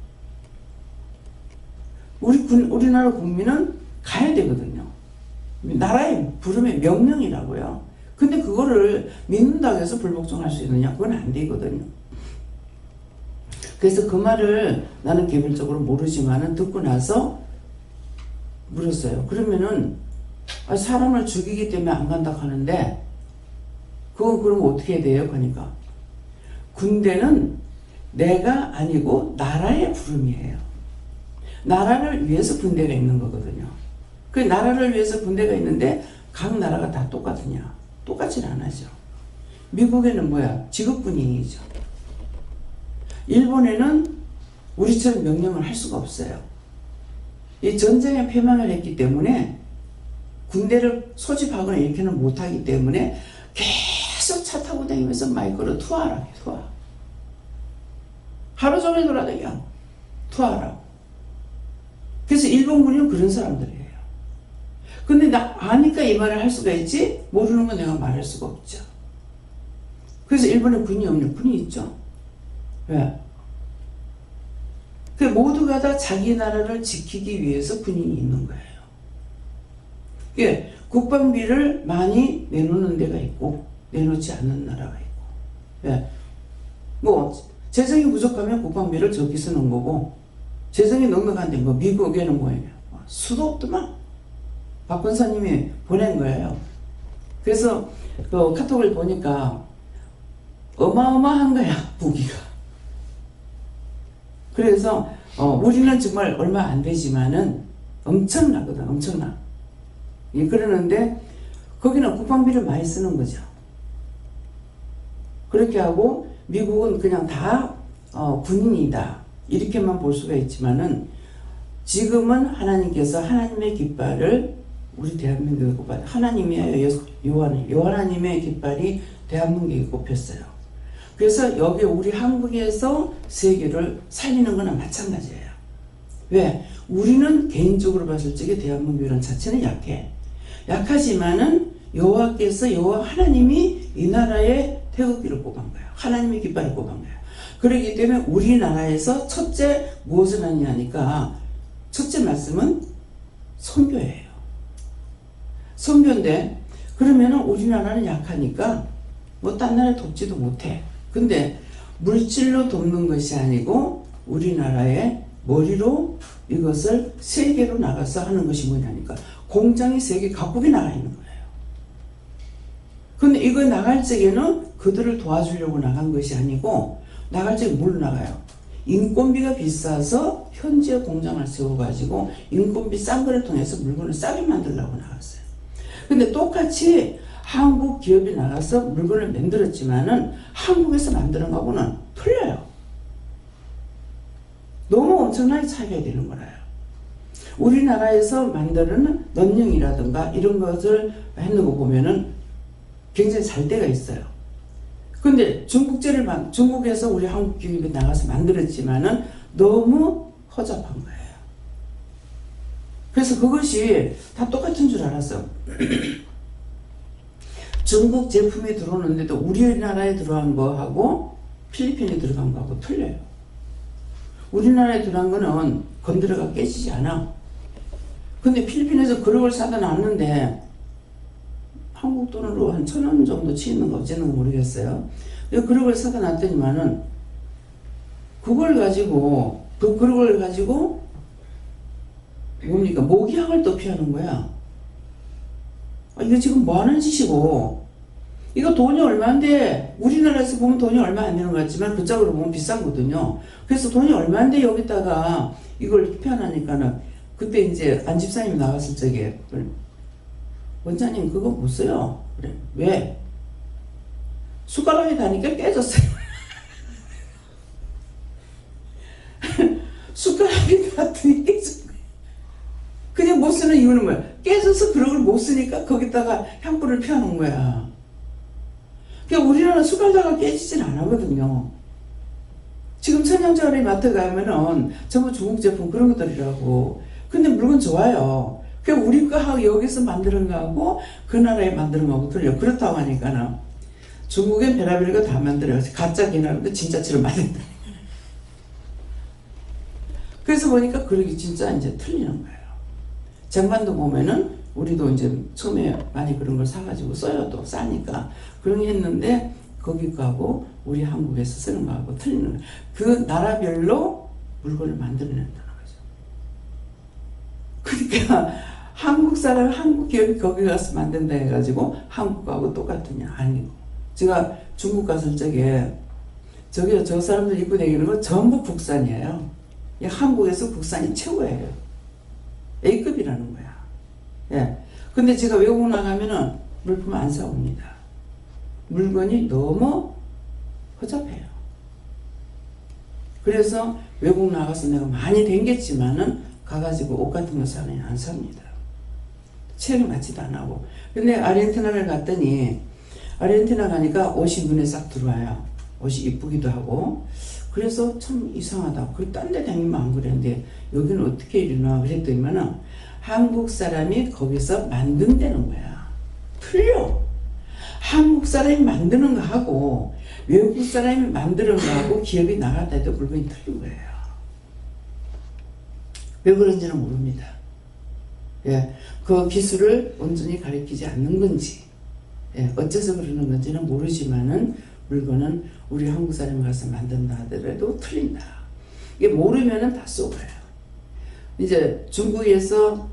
우리나라 국민은 가야 되거든요. 나라의 부름의 명령이라고요. 근데 그거를 믿는다고 해서 불복종할 수 있느냐? 그건 안 되거든요. 그래서 그 말을 나는 개별적으로 모르지만은 듣고 나서 물었어요. 그러면은 사람을 죽이기 때문에 안 간다고 하는데 그건 그럼 어떻게 해야 돼요? 그러니까 군대는 내가 아니고 나라의 부름이에요. 나라를 위해서 군대가 있는 거거든요. 그 나라를 위해서 군대가 있는데 각 나라가 다 똑같으냐? 똑같지는 않아죠. 미국에는 뭐야? 직업군인이죠. 일본에는 우리처럼 명령을 할 수가 없어요. 이 전쟁에 패망을 했기 때문에 군대를 소집하거나 이렇게는 못하기 때문에 계속 차 타고 다니면서 마이크로 투하라고. 하루 종일 돌아다녀. 투하라고. 그래서 일본군은 그런 사람들이에요. 근데 나 아니까 이 말을 할 수가 있지 모르는 건 내가 말할 수가 없죠. 그래서 일본에 군이 없는 군이 있죠. 왜? 그 모두가 다 자기 나라를 지키기 위해서 군인이 있는 거예요. 예, 국방비를 많이 내놓는 데가 있고 내놓지 않는 나라가 있고, 예, 뭐 재정이 부족하면 국방비를 적게 쓰는 거고 재정이 넉넉한데 뭐 미국에는 뭐예요? 수도 없더만. 박 권사님이 보낸 거예요. 그래서 그 카톡을 보니까 어마어마한 거야, 무기가. 그래서 우리는 정말 얼마 안 되지만은 엄청나거든, 엄청나. 예, 그러는데 거기는 국방비를 많이 쓰는 거죠. 그렇게 하고 미국은 그냥 다 군인이다 이렇게만 볼 수가 있지만은 지금은 하나님께서 하나님의 깃발을 우리 대한민국에 꼽아 하나님의 여호와님의 깃발이 대한민국에 꼽혔어요. 그래서 여기 우리 한국에서 세계를 살리는 거는 마찬가지예요. 왜? 우리는 개인적으로 봤을 적에 대한민국이라는 자체는 약해. 약하지만은 여호와께서 여호와 하나님이 이 나라에 태극기를 꼽은 거예요. 하나님의 깃발을 꼽은 거예요. 그렇기 때문에 우리나라에서 첫째 무엇을 하냐니까 첫째 말씀은 선교예요. 선교인데 그러면은 우리나라는 약하니까 뭐 딴 나라에 돕지도 못해. 근데 물질로 돕는 것이 아니고 우리나라의 머리로 이것을 세계로 나가서 하는 것이 뭐냐니까 공장이 세계 각국에 나가 있는 거예요. 근데 이거 나갈 적에는 그들을 도와주려고 나간 것이 아니고 나갈 적에 뭘로 나가요? 인건비가 비싸서 현지에 공장을 세워가지고 인건비 싼 거를 통해서 물건을 싸게 만들려고 나갔어요. 근데 똑같이 한국 기업이 나가서 물건을 만들었지만은 한국에서 만드는 거하고는 틀려요. 너무 엄청나게 차이가 되는 거라요. 우리나라에서 만드는 넌영이라든가 이런 것을 했는 거 보면은 굉장히 잘 때가 있어요. 근데 중국에서 우리 한국 기업이 나가서 만들었지만은 너무 허접한 거예요. 그래서 그것이 다 똑같은 줄 알았어. 중국 제품이 들어오는데도 우리나라에 들어간 거하고 필리핀에 들어간 거하고 틀려요. 우리나라에 들어간 거는 건드려가 깨지지 않아. 근데 필리핀에서 그릇을 사다 놨는데 한국 돈으로 한 1,000원 정도 치는 거 어쨌는 모르겠어요. 그릇을 사다 놨더니만은 그걸 가지고 그 그릇을 가지고 뭡니까 모기향을 또 피하는 거야. 이거 지금 뭐 하는 짓이고 이거 돈이 얼마인데 우리나라에서 보면 돈이 얼마 안 되는 것 같지만 그쪽으로 보면 비싸거든요. 그래서 돈이 얼마인데 여기다가 이걸 표현하니까는 그때 이제 안 집사님이 나갔을 적에 원장님 그거 못 써요. 그래. 왜? 숟가락에 닿으니까 깨졌어요. 숟가락에 닿더니 깨졌어요. 그냥 못 쓰는 이유는 뭐야? 깨져서 그런 걸 못 쓰니까 거기다가 향불을 피워놓은 거야. 그러니까 우리나라 숟가락이 깨지진 않거든요. 지금 선양자원에 마트 가면은 전부 중국 제품 그런 것들이라고. 근데 물건 좋아요. 그러니까 우리 거하고 여기서 만드는 거하고 그 나라에 만드는 거하고 틀려. 그렇다고 하니까는 중국엔 별의별 거 다 만들어요. 가짜 기나라도 진짜처럼 만든다. 그래서 보니까 그러기 진짜 이제 틀리는 거예요. 쟁반도 보면은 우리도 이제 처음에 많이 그런 걸 사가지고 써요. 또 싸니까. 그런 게 했는데 거기 거하고 우리 한국에서 쓰는 거하고 틀리는 거예요. 그 나라별로 물건을 만들어낸다는 거죠. 그러니까 한국 사람, 한국 기업이 거기 가서 만든다 해가지고 한국 거하고 똑같으냐? 아니고. 제가 중국 갔을 적에 저기요, 저 사람들 입고 다니는 거 전부 국산이에요. 한국에서 국산이 최고예요. A급이라는 거야. 예. 근데 제가 외국 나가면은 물품 안 사옵니다. 물건이 너무 허접해요. 그래서 외국 나가서 내가 많이 댕겼지만은 가가지고 옷 같은 거 사면 안 삽니다. 체형이 맞지도 안 하고. 근데 아르헨티나를 갔더니 아르헨티나 가니까 옷이 눈에 싹 들어와요. 옷이 이쁘기도 하고. 그래서 참 이상하다. 딴 데 다니면 안 그랬는데 여기는 어떻게 이러나 그랬더니만은 한국 사람이 거기서 만든다는 거야. 틀려. 한국 사람이 만드는 거 하고 외국 사람이 만드는 거 하고 기업이 나갔다 해도 물건이 틀린 거예요. 왜 그런지는 모릅니다. 예, 그 기술을 온전히 가르치지 않는 건지, 예, 어째서 그러는 건지는 모르지만은 물건은 우리 한국 사람이 가서 만든다 하더라도 틀린다. 이게 모르면은 다 속아요. 이제 중국에서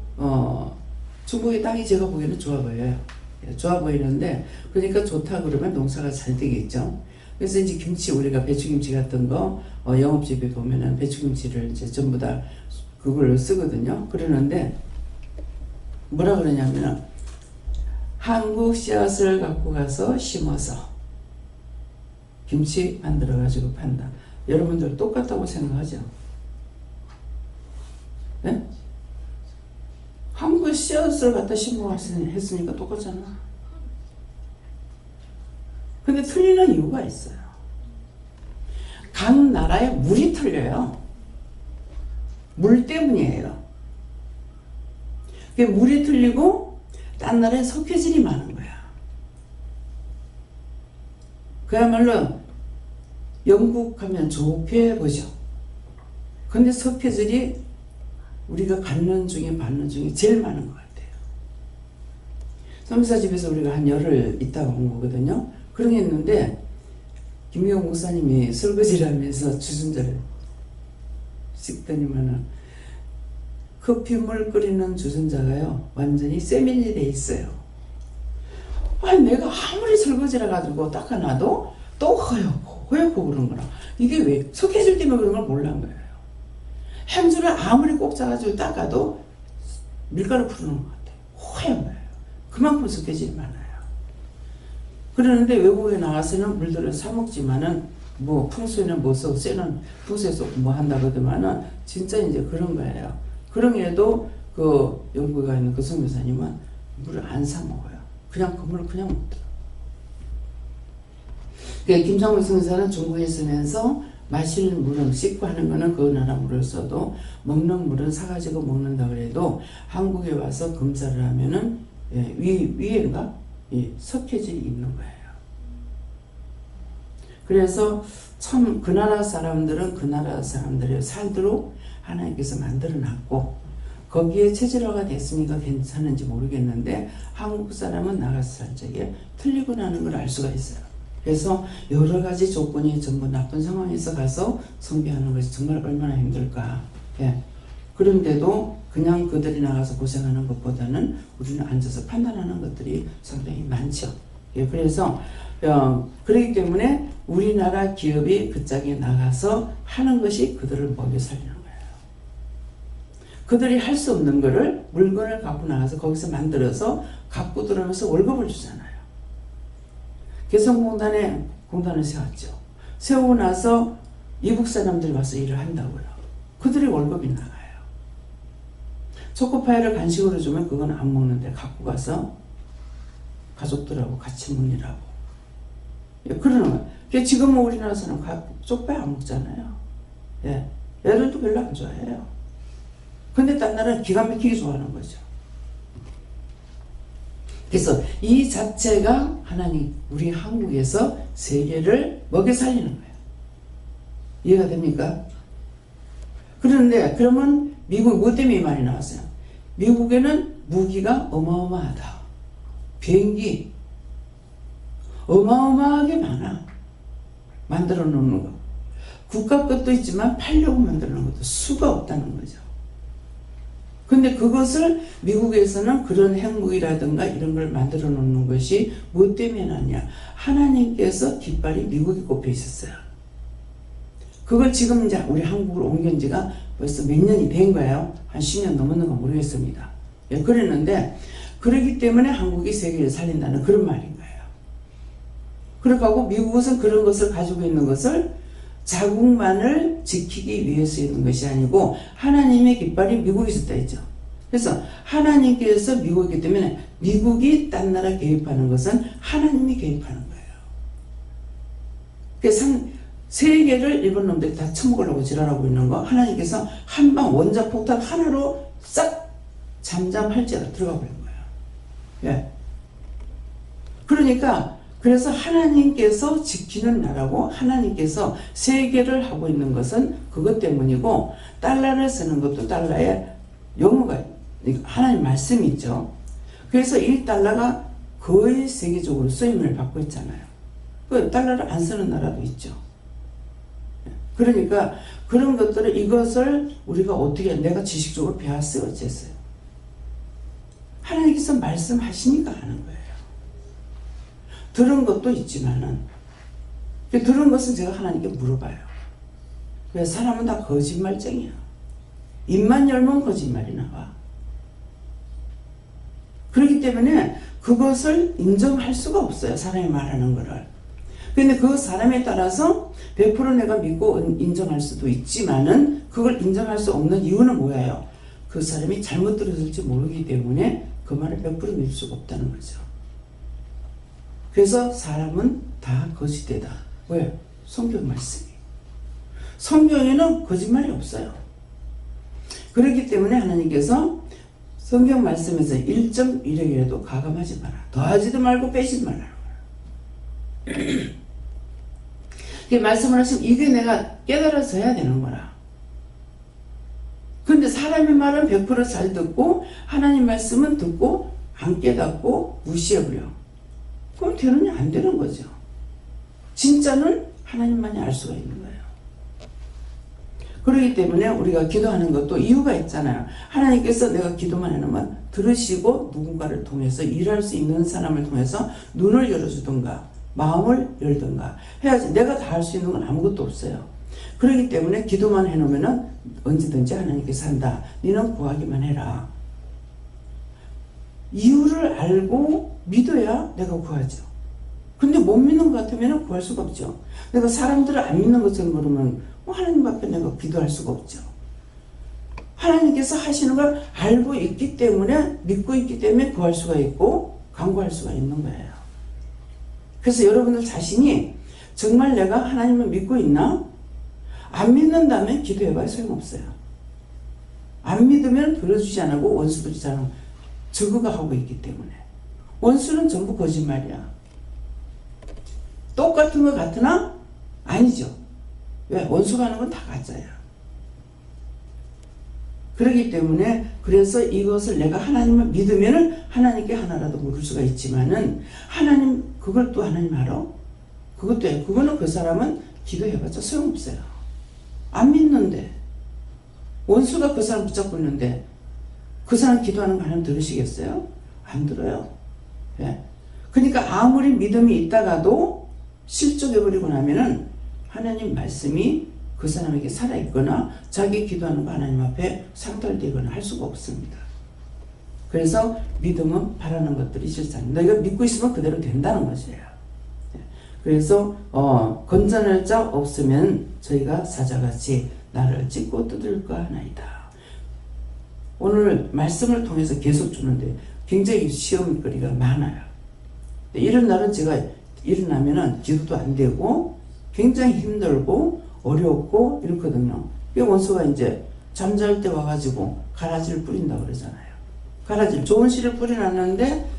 중국의 땅이 제가 보기에는 좋아 보여요. 좋아 보이는데 그러니까 좋다 그러면 농사가 잘 되겠죠. 그래서 이제 김치 우리가 배추김치 같은 거 영업집에 보면은 배추김치를 이제 전부 다 그걸 쓰거든요. 그러는데 뭐라 그러냐면은 한국 씨앗을 갖고 가서 심어서 김치 만들어 가지고 판다. 여러분들 똑같다고 생각하죠? 네? 한국 씨앗을 갖다 심어 했으니까 똑같잖아. 근데 틀리는 이유가 있어요. 각 나라의 물이 틀려요. 물 때문이에요. 물이 틀리고 딴 나라에 석회질이 많은 거야. 그야말로 영국 하면 좋게 보죠. 근데 석회질이 우리가 갖는 중에 받는 중에 제일 많은 것 같아요. 선미사 집에서 우리가 한 열흘 있다가 온 거거든요. 그런 게 있는데 김미영 목사님이 설거지를 하면서 주전자를 씻더니만은 커피물 끓이는 주전자가요 완전히 세민이 돼 있어요. 아니 내가 아무리 설거지를 해가지고 닦아놔도 또 허옇고 그런 거라. 이게 왜 석회질 때문에 그런 걸 몰란 거예요. 행주를 아무리 꼭 짜가지고 닦아도 밀가루 푸르는 것 같아요. 허연 거예요. 그만큼 석회질이 많아요. 그러는데 외국에 나가서는 물들을 사 먹지만은 뭐 풍수에는 뭐 써, 쇠는 풍수에서 뭐 한다 그러더만은 진짜 이제 그런 거예요. 그럼에도 그 영국에 있는 그 선교사님은 물을 안 사 먹어요. 그냥 그 물을 그냥 먹더라고요. 그러니까 김상훈 선교사는 중국에 있으면서 마시는 물은 씻고 하는 거는 그 나라 물을 써도 먹는 물은 사가지고 먹는다 그래도 한국에 와서 검사를 하면은 위에인가 석회질이 있는 거예요. 그래서 참 그 나라 사람들은 그 나라 사람들의 살도록 하나님께서 만들어놨고 거기에 체질화가 됐으니까 괜찮은지 모르겠는데 한국 사람은 나가서 살 적에 틀리고 나는 걸 알 수가 있어요. 그래서 여러 가지 조건이 전부 나쁜 상황에서 가서 선교하는 것이 정말 얼마나 힘들까. 예. 그런데도 그냥 그들이 나가서 고생하는 것보다는 우리는 앉아서 판단하는 것들이 상당히 많죠. 예. 그래서 그렇기 때문에 우리나라 기업이 그 짝에 나가서 하는 것이 그들을 먹여 살리는 거예요. 그들이 할 수 없는 거를 물건을 갖고 나가서 거기서 만들어서 갖고 들어오면서 월급을 주잖아요. 개성공단을 세웠죠. 세우고 나서 이북 사람들이 와서 일을 한다고요. 그들이 월급이 나가요. 초코파이를 간식으로 주면 그건 안 먹는데 갖고 가서 가족들하고 같이 먹느라고. 그러는 거예요. 지금은 우리나라 사람 초코파이 안 먹잖아요. 예. 애들도 별로 안 좋아해요. 근데 딴 나라는 기가 막히게 좋아하는 거죠. 그래서 이 자체가 하나님 우리 한국에서 세계를 먹여 살리는 거예요. 이해가 됩니까? 그런데 그러면 미국 뭐 때문에 많이 나왔어요? 미국에는 무기가 어마어마하다. 비행기 어마어마하게 많아. 만들어 놓는 거. 국가 것도 있지만 팔려고 만들어 놓은 것도 수가 없다는 거죠. 근데 그것을 미국에서는 그런 핵무기라든가 이런 걸 만들어 놓는 것이 뭐 때문에 났냐? 하나님께서 깃발이 미국에 꼽혀 있었어요. 그걸 지금 이제 우리 한국으로 옮긴 지가 벌써 몇 년이 된 거예요. 한 10년 넘었는가 모르겠습니다. 예, 그랬는데 그렇기 때문에 한국이 세계를 살린다는 그런 말인 거예요. 그러고 미국은 그런 것을 가지고 있는 것을 자국만을 지키기 위해서 있는 것이 아니고 하나님의 깃발이 미국에 있었다 했죠. 그래서 하나님께서 미국이기 때문에 미국이 딴 나라 개입하는 것은 하나님이 개입하는 거예요. 그래서 세계를 일본 놈들이 다 처먹으려고 지랄하고 있는 거 하나님께서 한방 원자폭탄 하나로 싹 잠잠할지라 들어가 버린 거예요. 예. 그러니까 그래서 하나님께서 지키는 나라고 하나님께서 세계를 하고 있는 것은 그것 때문이고 달러를 쓰는 것도 달러에 용어가 하나님 말씀이 있죠. 그래서 이 달러가 거의 세계적으로 쓰임을 받고 있잖아요. 그 달러를 안 쓰는 나라도 있죠. 그러니까 그런 것들을 이것을 우리가 어떻게 내가 지식적으로 배웠어요 어쨌어요. 하나님께서 말씀하시니까 하는 거예요. 들은 것도 있지만은 들은 것은 제가 하나님께 물어봐요. 왜 사람은 다 거짓말쟁이야. 입만 열면 거짓말이 나와. 그렇기 때문에 그것을 인정할 수가 없어요. 사람이 말하는 거를. 근데 그 사람에 따라서 100% 내가 믿고 인정할 수도 있지만은 그걸 인정할 수 없는 이유는 뭐예요? 그 사람이 잘못 들었을지 모르기 때문에 그 말을 100% 믿을 수가 없다는 거죠. 그래서 사람은 다 거짓되다. 왜? 성경 말씀이. 성경에는 거짓말이 없어요. 그렇기 때문에 하나님께서 성경 말씀에서 1.1핵이라도 가감하지 마라. 더하지도 말고 빼지도 말라는 거야. 이게 말씀을 하시면 이게 내가 깨달아서 해야 되는 거라. 근데 사람의 말은 100% 잘 듣고 하나님 말씀은 듣고 안 깨닫고 무시해버려. 그럼 되느냐 안 되는 거죠. 진짜는 하나님만이 알 수가 있는 거예요. 그렇기 때문에 우리가 기도하는 것도 이유가 있잖아요. 하나님께서 내가 기도만 해놓으면 들으시고 누군가를 통해서 일할 수 있는 사람을 통해서 눈을 열어주든가 마음을 열든가 해야지. 내가 다 할 수 있는 건 아무것도 없어요. 그렇기 때문에 기도만 해놓으면 언제든지 하나님께서 한다. 너는 구하기만 해라. 이유를 알고 믿어야 내가 구하죠. 근데 못 믿는 것 같으면 구할 수가 없죠. 내가 사람들을 안 믿는 것처럼 그러면 하나님 앞에 내가 기도할 수가 없죠. 하나님께서 하시는 걸 알고 있기 때문에 믿고 있기 때문에 구할 수가 있고 간구할 수가 있는 거예요. 그래서 여러분들 자신이 정말 내가 하나님을 믿고 있나? 안 믿는다면 기도해봐야 소용없어요. 안 믿으면 들어주지 않고 원수들이 잘 저그가 하고 있기 때문에. 원수는 전부 거짓말이야. 똑같은 것 같으나 아니죠. 왜? 원수가 하는 건 다 가짜야. 그렇기 때문에 그래서 이것을 내가 하나님을 믿으면은 하나님께 하나라도 물을 수가 있지만은 하나님 그걸 또 하나님 알아? 그것도 해. 그거는 그 사람은 기도해봤자 소용없어요. 안 믿는데 원수가 그 사람 붙잡고 있는데 그 사람 기도하는 거 하나님 들으시겠어요? 안 들어요. 예. 그러니까 아무리 믿음이 있다가도 실족해버리고 나면은 하나님 말씀이 그 사람에게 살아있거나 자기 기도하는 거 하나님 앞에 상달되거나 할 수가 없습니다. 그래서 믿음은 바라는 것들이 실상. 너희가 믿고 있으면 그대로 된다는 것이에요. 그래서 건전할 자 없으면 저희가 사자같이 나를 찢고 뜯을까 하나이다. 오늘 말씀을 통해서 계속 주는데 굉장히 시험거리가 많아요. 이런 날은 제가 일어나면은 기도도 안 되고 굉장히 힘들고 어렵고 이렇거든요. 원수가 이제 잠잘 때 와가지고 가라지를 뿌린다고 그러잖아요. 가라지, 좋은 씨를 뿌려놨는데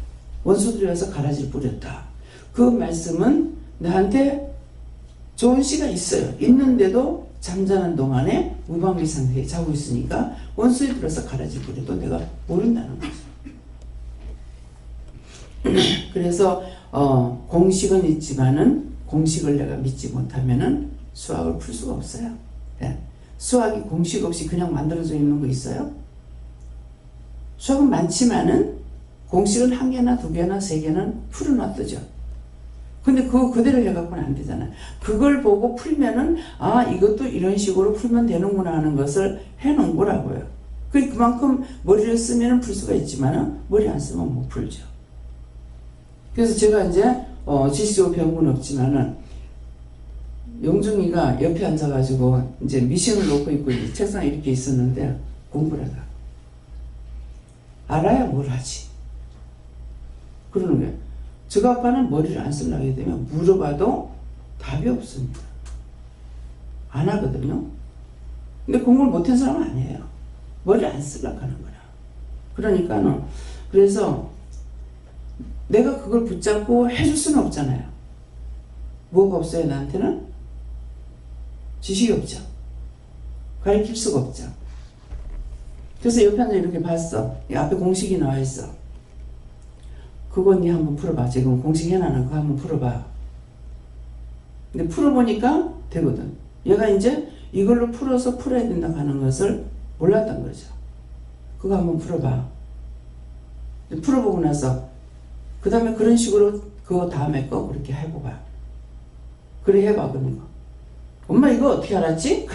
원수들이 와서 가라지를 뿌렸다. 그 말씀은 나한테 좋은 씨가 있어요. 있는데도 잠자는 동안에 무방비 상태에 자고 있으니까 원수에 들어서 가라지를 뿌려도 내가 모른다는 거죠. 그래서 공식은 있지만은 공식을 내가 믿지 못하면은 수학을 풀 수가 없어요. 네. 수학이 공식 없이 그냥 만들어져 있는 거 있어요? 수학은 많지만은 공식은 1개나 2개나 3개는 풀어놨더죠. 근데 그거 그대로 해갖고는 안 되잖아요. 그걸 보고 풀면은 이것도 이런 식으로 풀면 되는구나 하는 것을 해놓은 거라고요. 그만큼 머리를 쓰면 풀 수가 있지만은 머리 안 쓰면 못 풀죠. 그래서 제가 이제 지식적으로 배운 건 없지만은 영중이가 옆에 앉아가지고 이제 미션을 놓고 있고 이제 책상에 이렇게 있었는데 공부를 하다. 알아야 뭘 하지. 그러는 거예요. 저 아빠는 머리를 안 쓰려고 하게 되면 물어봐도 답이 없습니다. 안 하거든요. 근데 공부를 못한 사람은 아니에요. 머리를 안 쓰려고 하는 거라. 그러니까는 그래서 내가 그걸 붙잡고 해줄 수는 없잖아요. 뭐가 없어요 나한테는? 지식이 없죠. 가르칠 수가 없죠. 그래서 옆에 앉아 이렇게 봤어. 이 앞에 공식이 나와 있어. 그거 니 한번 풀어봐. 지금 공식 해놔는 거 한번 풀어봐. 근데 풀어보니까 되거든. 얘가 이제 이걸로 풀어서 풀어야 된다고 하는 것을 몰랐던 거죠. 그거 한번 풀어봐. 풀어보고 나서 그 다음에 그런 식으로 그거 다음에 거 그렇게 해봐봐. 그래 해봐. 그런 거. 엄마 이거 어떻게 알았지?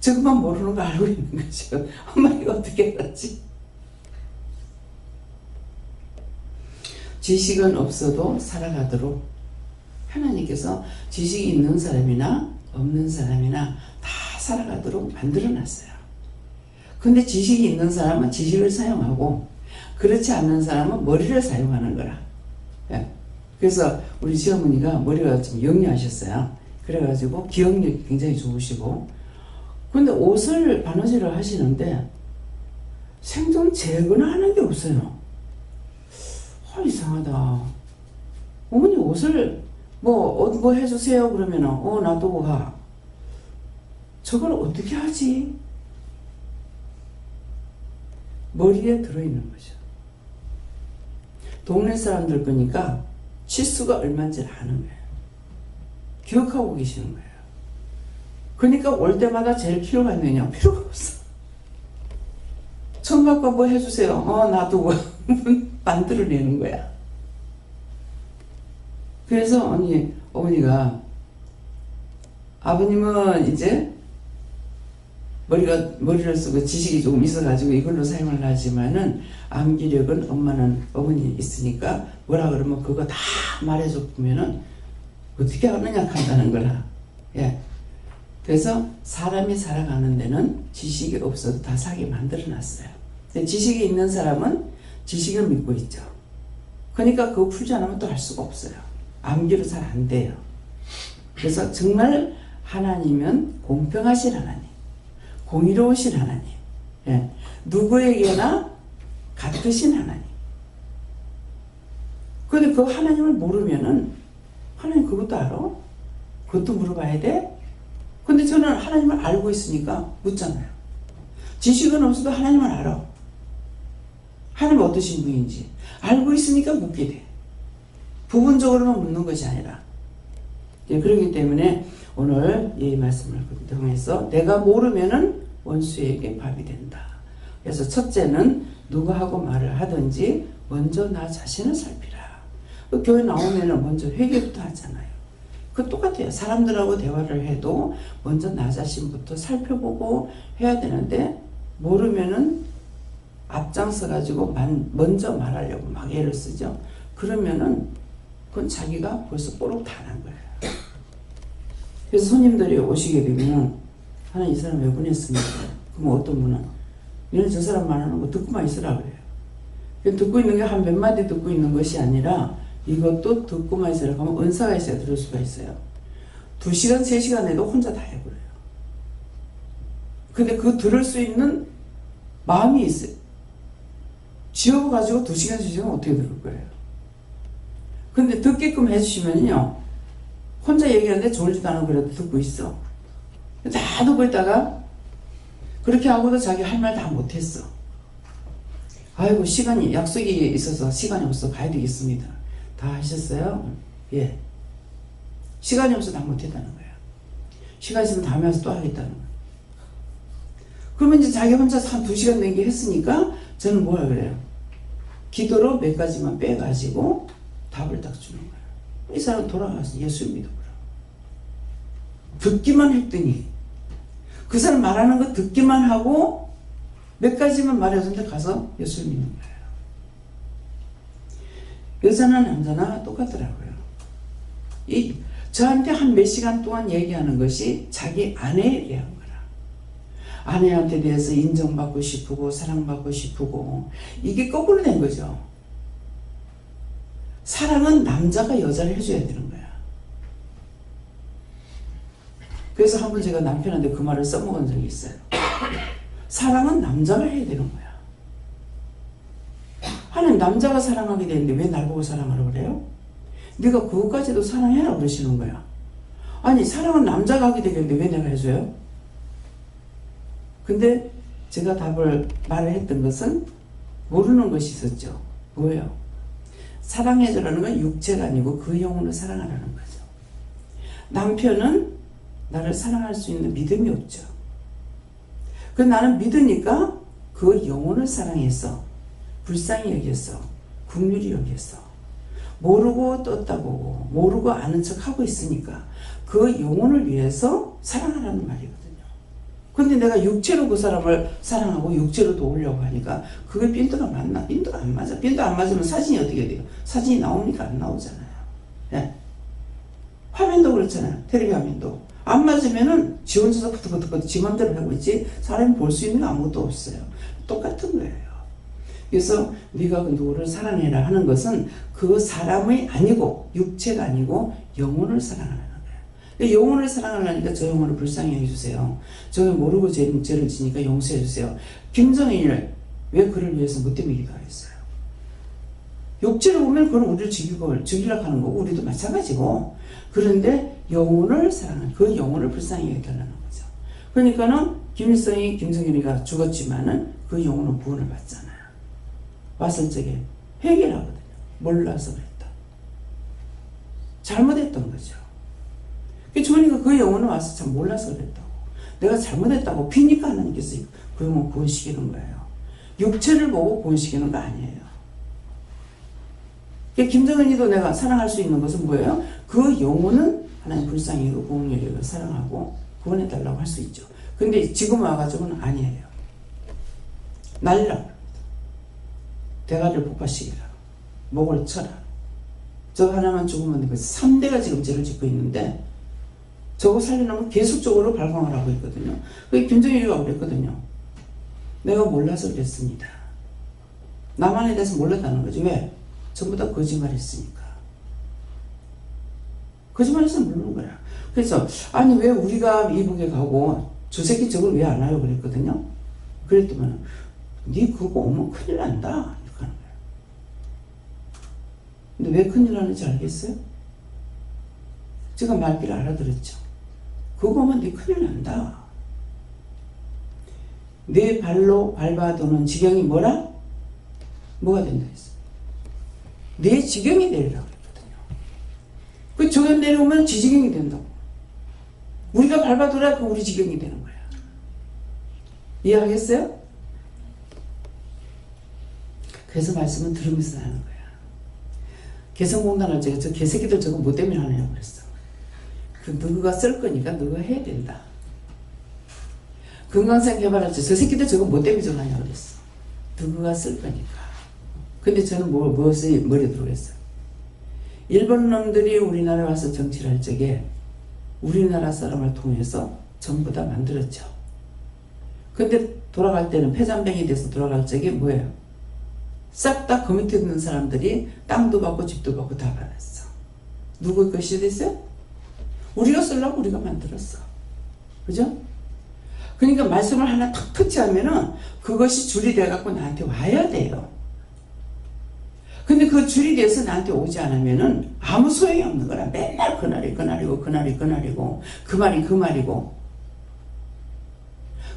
저것만 모르는 거 알고 있는 거죠. 엄마 이거 어떻게 알았지? 지식은 없어도 살아가도록 하나님께서 지식이 있는 사람이나 없는 사람이나 다 살아가도록 만들어놨어요. 근데 지식이 있는 사람은 지식을 사용하고 그렇지 않는 사람은 머리를 사용하는 거라. 예. 그래서 우리 시어머니가 머리가 좀 영리하셨어요. 그래가지고 기억력이 굉장히 좋으시고 근데 옷을 바느질을 하시는데 생존 재거나 하는 게 없어요. 이상하다. 어머니 옷을 뭐 해주세요 그러면은 놔두고 가. 저걸 어떻게 하지? 머리에 들어있는 거죠. 동네 사람들 거니까 치수가 얼마인지 아는 거예요. 기억하고 계시는 거예요. 그러니까 올 때마다 제일 필요가 있느냐? 필요가 없어. 청각과 뭐 해주세요. 놔두고 만들어내는 거야. 그래서 어머니가 아버님은 이제 머리를 쓰고 지식이 조금 있어가지고 이걸로 사용을 하지만은 암기력은 어머니 있으니까 뭐라 그러면 그거 다 말해줘 보면은 어떻게 하느냐 한다는 거라. 예. 그래서 사람이 살아가는 데는 지식이 없어도 다 살게 만들어놨어요. 지식이 있는 사람은 지식을 믿고 있죠. 그러니까 그거 풀지 않으면 또 할 수가 없어요. 암기로 잘 안 돼요. 그래서 정말 하나님은 공평하신 하나님, 공의로우신 하나님, 예. 누구에게나 같으신 하나님. 그런데 그 하나님을 모르면은 하나님 그것도 알아? 그것도 물어봐야 돼? 근데 저는 하나님을 알고 있으니까 묻잖아요. 지식은 없어도 하나님을 알아. 하나님 어떠신 분인지 알고 있으니까 묻게 돼. 부분적으로만 묻는 것이 아니라. 예, 그렇기 때문에 오늘 이 말씀을 통해서 내가 모르면은 원수에게 밥이 된다. 그래서 첫째는 누구하고 말을 하든지 먼저 나 자신을 살피라. 교회 나오면은 먼저 회개부터 하잖아요. 그 똑같아요. 사람들하고 대화를 해도 먼저 나 자신부터 살펴보고 해야 되는데 모르면은 앞장서 가지고 먼저 말하려고 막 애를 쓰죠. 그러면은 그건 자기가 벌써 뽀록 다 난 거예요. 그래서 손님들이 오시게 되면 하나 이 사람 왜 보냈습니까? 그럼 어떤 분은 얘는 저 사람 말하는 거 듣고만 있으라 그래요. 듣고 있는 게 한 몇 마디 듣고 있는 것이 아니라 이것도 듣고만 있으라 하면 은사가 있어야 들을 수가 있어요. 2시간 3시간 해도 혼자 다 해버려요. 근데 그 들을 수 있는 마음이 있어요. 지어가지고 2시간 3시간 어떻게 들을 거예요? 근데 듣게끔 해주시면요 혼자 얘기하는데 졸지도 않고 그래도 듣고 있어. 다 듣고 있다가 그렇게 하고도 자기 할 말 다 못했어. 아이고 시간이 약속이 있어서 시간이 없어 가야 되겠습니다. 다 하셨어요? 예. 시간이 없어 다 못했다는 거야. 시간 있으면 다음에 와서 또 하겠다는 거야. 그러면 이제 자기 혼자서 한 2시간 넘게 했으니까 저는 뭐라 그래요? 기도로 몇 가지만 빼가지고 답을 딱 주는 거야. 이 사람 돌아가서 예수 믿어보라. 듣기만 했더니 그 사람 말하는 거 듣기만 하고 몇 가지만 말해줬는데 가서 예수 믿는 거예요. 여자나 남자나 똑같더라고요. 저한테 한 몇 시간 동안 얘기하는 것이 자기 아내에 대한 거라. 아내한테 대해서 인정받고 싶고 사랑받고 싶고 이게 거꾸로 된 거죠. 사랑은 남자가 여자를 해줘야 되는 거야. 그래서 한번 제가 남편한테 그 말을 써먹은 적이 있어요. 사랑은 남자가 해야 되는 거야. 하나님 남자가 사랑하게 되는데 왜 날 보고 사랑하라고 그래요? 네가 그것까지도 사랑해라 그러시는 거야. 아니 사랑은 남자가 하게 되겠는데 왜 내가 해줘요? 근데 제가 말을 했던 것은 모르는 것이 있었죠. 뭐예요? 사랑해주라는 건 육체가 아니고 그 영혼을 사랑하라는 거죠. 남편은 나를 사랑할 수 있는 믿음이 없죠. 그 나는 믿으니까 그 영혼을 사랑해서 불쌍히 여겼어. 긍휼히 여겼어. 모르고 떴다 보고 모르고 아는 척 하고 있으니까 그 영혼을 위해서 사랑하라는 말이거든요. 근데 내가 육체로 그 사람을 사랑하고 육체로 도우려고 하니까 그게 빈도가 맞나? 빈도가 안 맞아. 빈도 안 맞으면 사진이 어떻게 돼요? 사진이 나옵니까? 안 나오잖아요. 네. 화면도 그렇잖아요. 텔레비 화면도. 안 맞으면은 지 혼자서 부득부득 지 맘대로 하고 있지 사람이 볼 수 있는 게 아무것도 없어요. 똑같은 거예요. 그래서 네가 그 누구를 사랑해라 하는 것은 그 사람이 아니고 육체가 아니고 영혼을 사랑하는 거예요. 영혼을 사랑하려니까 저 영혼을 불쌍히 해주세요. 저 모르고 죄를 지니까 용서해 주세요. 김정일을 왜 그를 위해서 뭐 때문에 기도하겠어요? 육체를 보면 그건 우리를 죽이려고 하는 거고 우리도 마찬가지고 그런데 영혼을 사랑하는 그 영혼을 불쌍히 해달라는 거죠. 그러니까는 김일성이 김정일이가 죽었지만은 그 영혼은 구원을 받잖아요. 왔을 적에 회개를 하거든요. 몰라서 그랬다. 잘못했던 거죠. 그러니까 그 영혼은 와서 참 몰라서 그랬다고. 내가 잘못했다고 피니까 하나님께서 그 영혼 구원시키는 거예요. 육체를 보고 구원시키는 거 아니에요. 그러니까 김정은이도 내가 사랑할 수 있는 것은 뭐예요? 그 영혼은 하나님 불쌍히 여기고 공의를 여기고 사랑하고 구원해달라고 할 수 있죠. 근데 지금 와가지고는 아니에요. 날리라고 합니다. 대가리를 폭파시키라. 목을 쳐라. 저 하나만 죽으면 3대가 지금 죄를 짓고 있는데 저거 살려놓으면 계속적으로 발광을 하고 있거든요. 그게 김정일이가 그랬거든요. 내가 몰라서 그랬습니다. 나만에 대해서 몰랐다는 거지. 왜? 전부 다 거짓말했으니까. 거짓말해서 모르는 거야. 그래서 아니 왜 우리가 이북에 가고 저 새끼 저걸 왜 안 와요? 그랬거든요. 그랬더니 네 그거 오면 큰일 난다. 이렇게 하는 거야. 근데 왜 큰일 나는지 알겠어요? 제가 말귀를 알아들었죠. 그거 오면 네 큰일 난다. 내 발로 밟아도는 지경이 뭐라? 뭐가 된다 했어? 내 지경이 내리라고 그랬거든요. 그 저기 내려오면 지 지경이 된다고. 우리가 밟아둬야 그 우리 지경이 되는 거야. 이해하겠어요? 그래서 말씀은 들으면서 하는 거야. 개성공단을 저 개새끼들 저거 뭐 때문에 하느냐고 그랬어. 그 너가 쓸 거니까 너가 해야 된다. 건강상 개발할지 저 새끼들 저거 뭐 때문에 저거 하냐고 그랬어. 너가 쓸 거니까. 근데 저는 무엇이 머리에 들어오겠어요. 일본 놈들이 우리나라에 와서 정치를 할 적에 우리나라 사람을 통해서 전부 다 만들었죠. 근데 돌아갈 때는 폐잔병이 돼서 돌아갈 적에 뭐예요? 싹 다 그 밑에 있는 사람들이 땅도 받고 집도 받고 다 받았어. 누구 것이 됐어요? 우리가 쓰려고 우리가 만들었어. 그죠? 그러니까 말씀을 하나 탁 터치하면은 그것이 줄이 돼갖고 나한테 와야 돼요. 근데 그 줄이 돼서 나한테 오지 않으면은 아무 소용이 없는 거라. 맨날 그날이 그날이고 그날이 그날이고 그 말이 그 말이고.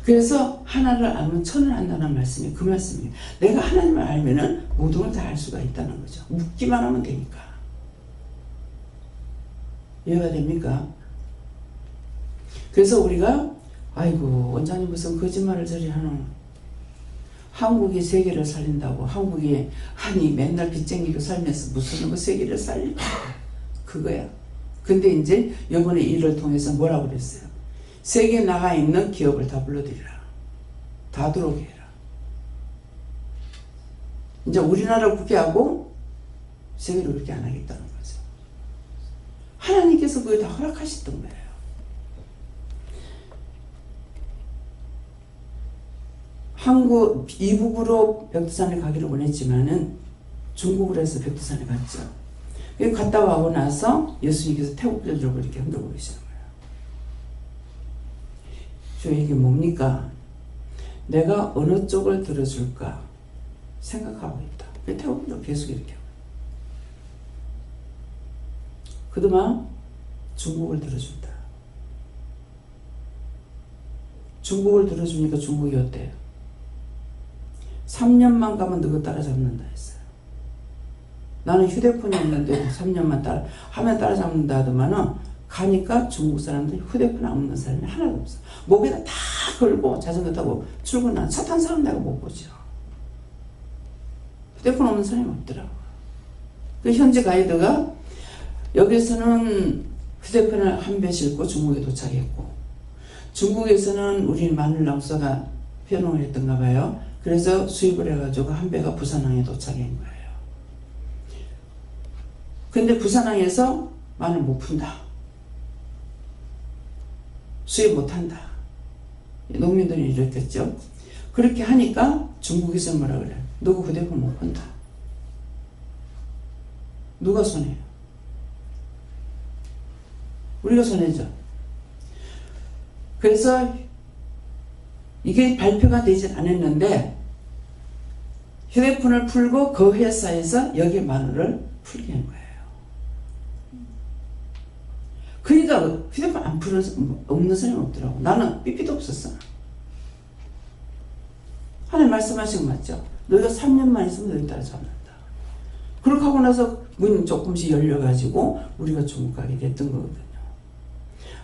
그래서 하나를 알면 천을 안다는 말씀이 그 말씀이에요. 내가 하나님을 알면은 모든 걸 다 알 수가 있다는 거죠. 묻기만 하면 되니까. 이해가 됩니까? 그래서 우리가 아이고 원장님 무슨 거짓말을 저리 하노. 한국이 세계를 살린다고. 한국이 한이 맨날 빚쟁이로 살면서 무슨 세계를 살릴까. 그거야. 근데 이제 이번에 일을 통해서 뭐라고 그랬어요. 세계에 나가 있는 기업을 다 불러들이라. 다 들어오게 해라. 이제 우리나라를 국회하고 세계를 그렇게 안 하겠다는 거죠. 하나님께서 그걸 다 허락하셨던 거예요. 한국 이북으로 백두산을 가기를 원했지만은 중국으로 해서 백두산에 갔죠. 갔다 와고 나서 예수님께서 태국들을 이렇게 흔들고 계시는 거예요. 저 이게 뭡니까? 내가 어느 쪽을 들어줄까 생각하고 있다. 태국도 계속 이렇게 하고. 그동안 중국을 들어준다. 중국을 들어주니까 중국이 어때요? 3년만 가면 너가 따라잡는다 했어요. 나는 휴대폰이 없는데 3년만 하면 따라잡는다 하더만은 가니까 중국 사람들이 휴대폰 없는 사람이 하나도 없어. 목에다 다 걸고 자전거 타고 출근한 차 탄 사람 내가 못 보죠. 휴대폰 없는 사람이 없더라고. 그 현지 가이드가 여기서는 휴대폰을 한 배 싣고 중국에 도착했고 중국에서는 우리 마늘 농사가 편성을 했던가 봐요. 그래서 수입을 해가지고 한 배가 부산항에 도착한 거예요. 근데 부산항에서 마늘 못 푼다. 수입 못한다. 농민들이 이랬겠죠. 그렇게 하니까 중국에서 뭐라 그래? 너가 휴대폰 못 푼다. 누가 손해요? 우리가 손해죠. 그래서 이게 발표가 되진 않았는데 휴대폰을 풀고 그 회사에서 여기 마늘을 풀게 한 거예요. 그러니까 휴대폰 안 풀어 없는 사람이 없더라고. 나는 삐삐도 없었어. 하나님 말씀하신 거 맞죠? 너희가 3년만 있으면 너희 따라잡는다. 그렇게 하고 나서 문이 조금씩 열려가지고 우리가 중국 가게 됐던 거거든요.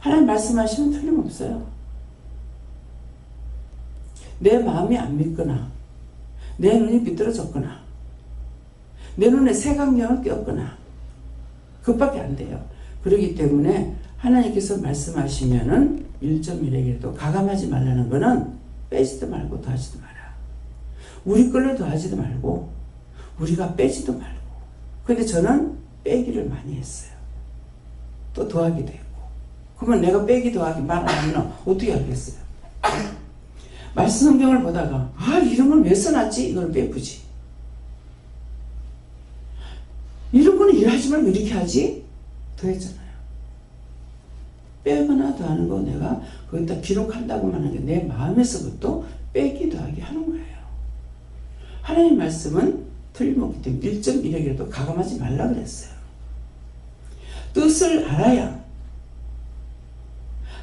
하나님 말씀하시면 틀림없어요. 내 마음이 안 믿거나 내 눈이 비뚤어졌거나 내 눈에 색안경을 꼈거나 그것밖에 안 돼요. 그렇기 때문에 하나님께서 말씀하시면은 1.1에게도 가감하지 말라는 거는 빼지도 말고 더하지도 마라. 우리 걸로 더하지도 말고 우리가 빼지도 말고. 근데 저는 빼기를 많이 했어요. 또 더하기도 했고. 그러면 내가 빼기 더하기 말하면 어떻게 알겠어요? 말씀 성경을 보다가 이런 걸 왜 써놨지? 이걸 빼부지. 이런 거는 일하지 말고 이렇게 하지? 더 했잖아요. 빼거나 더하는 거 내가 거기다 기록한다고만 하는 게 내 마음에서부터 빼기 더하기 하는 거예요. 하나님 말씀은 틀림없기 때문에 1.1에게도 가감하지 말라 그랬어요. 뜻을 알아야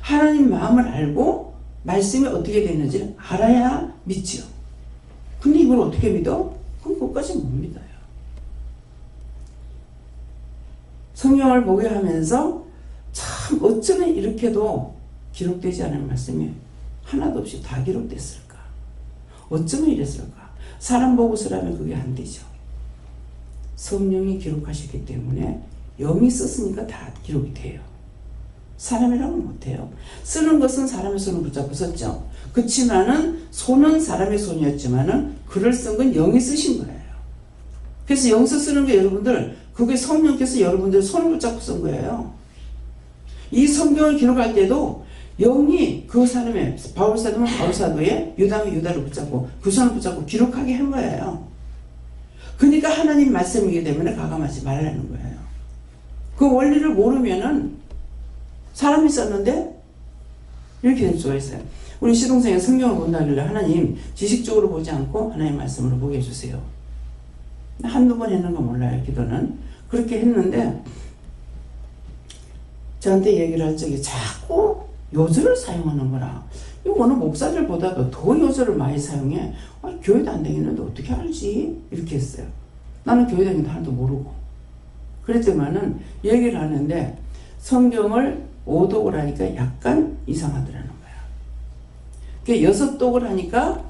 하나님 마음을 알고 말씀이 어떻게 되는지 알아야 믿죠. 근데 이걸 어떻게 믿어? 그럼 그것까지 못 믿어요. 성경을 보게 하면서 참 어쩌면 이렇게도 기록되지 않은 말씀이 하나도 없이 다 기록됐을까? 어쩌면 이랬을까? 사람 보고서라면 그게 안 되죠. 성령이 기록하셨기 때문에 영이 썼으니까 다 기록이 돼요. 사람이라고는 못해요. 쓰는 것은 사람의 손을 붙잡고 썼죠. 그렇지만은 손은 사람의 손이었지만은 글을 쓴 건 영이 쓰신 거예요. 그래서 영서 쓰는 게 여러분들, 그게 성령께서 여러분들 손을 붙잡고 쓴 거예요. 이 성경을 기록할 때도 영이 그 사람의, 바울사도면 바울사도의, 유다면 유다를 붙잡고 그 손을 붙잡고 기록하게 한 거예요. 그러니까 하나님 말씀이기 때문에 가감하지 말라는 거예요. 그 원리를 모르면은 사람이 썼는데 이렇게 될 수가 있어요. 우리 시동생이 성경을 본다길래 하나님 지식적으로 보지 않고 하나님 말씀으로 보게 해주세요. 한두 번 했는 거 몰라요. 기도는. 그렇게 했는데 저한테 얘기를 할 적에 자꾸 요절을 사용하는 거라. 이거는 목사들보다도 더 요절을 많이 사용해. 교회도 안 다니는데 어떻게 알지? 이렇게 했어요. 나는 교회 다니는 거 하나도 모르고. 그랬지만은 얘기를 하는데 성경을 5독을 하니까 약간 이상하더라는 거야. 그러니까 6독을 하니까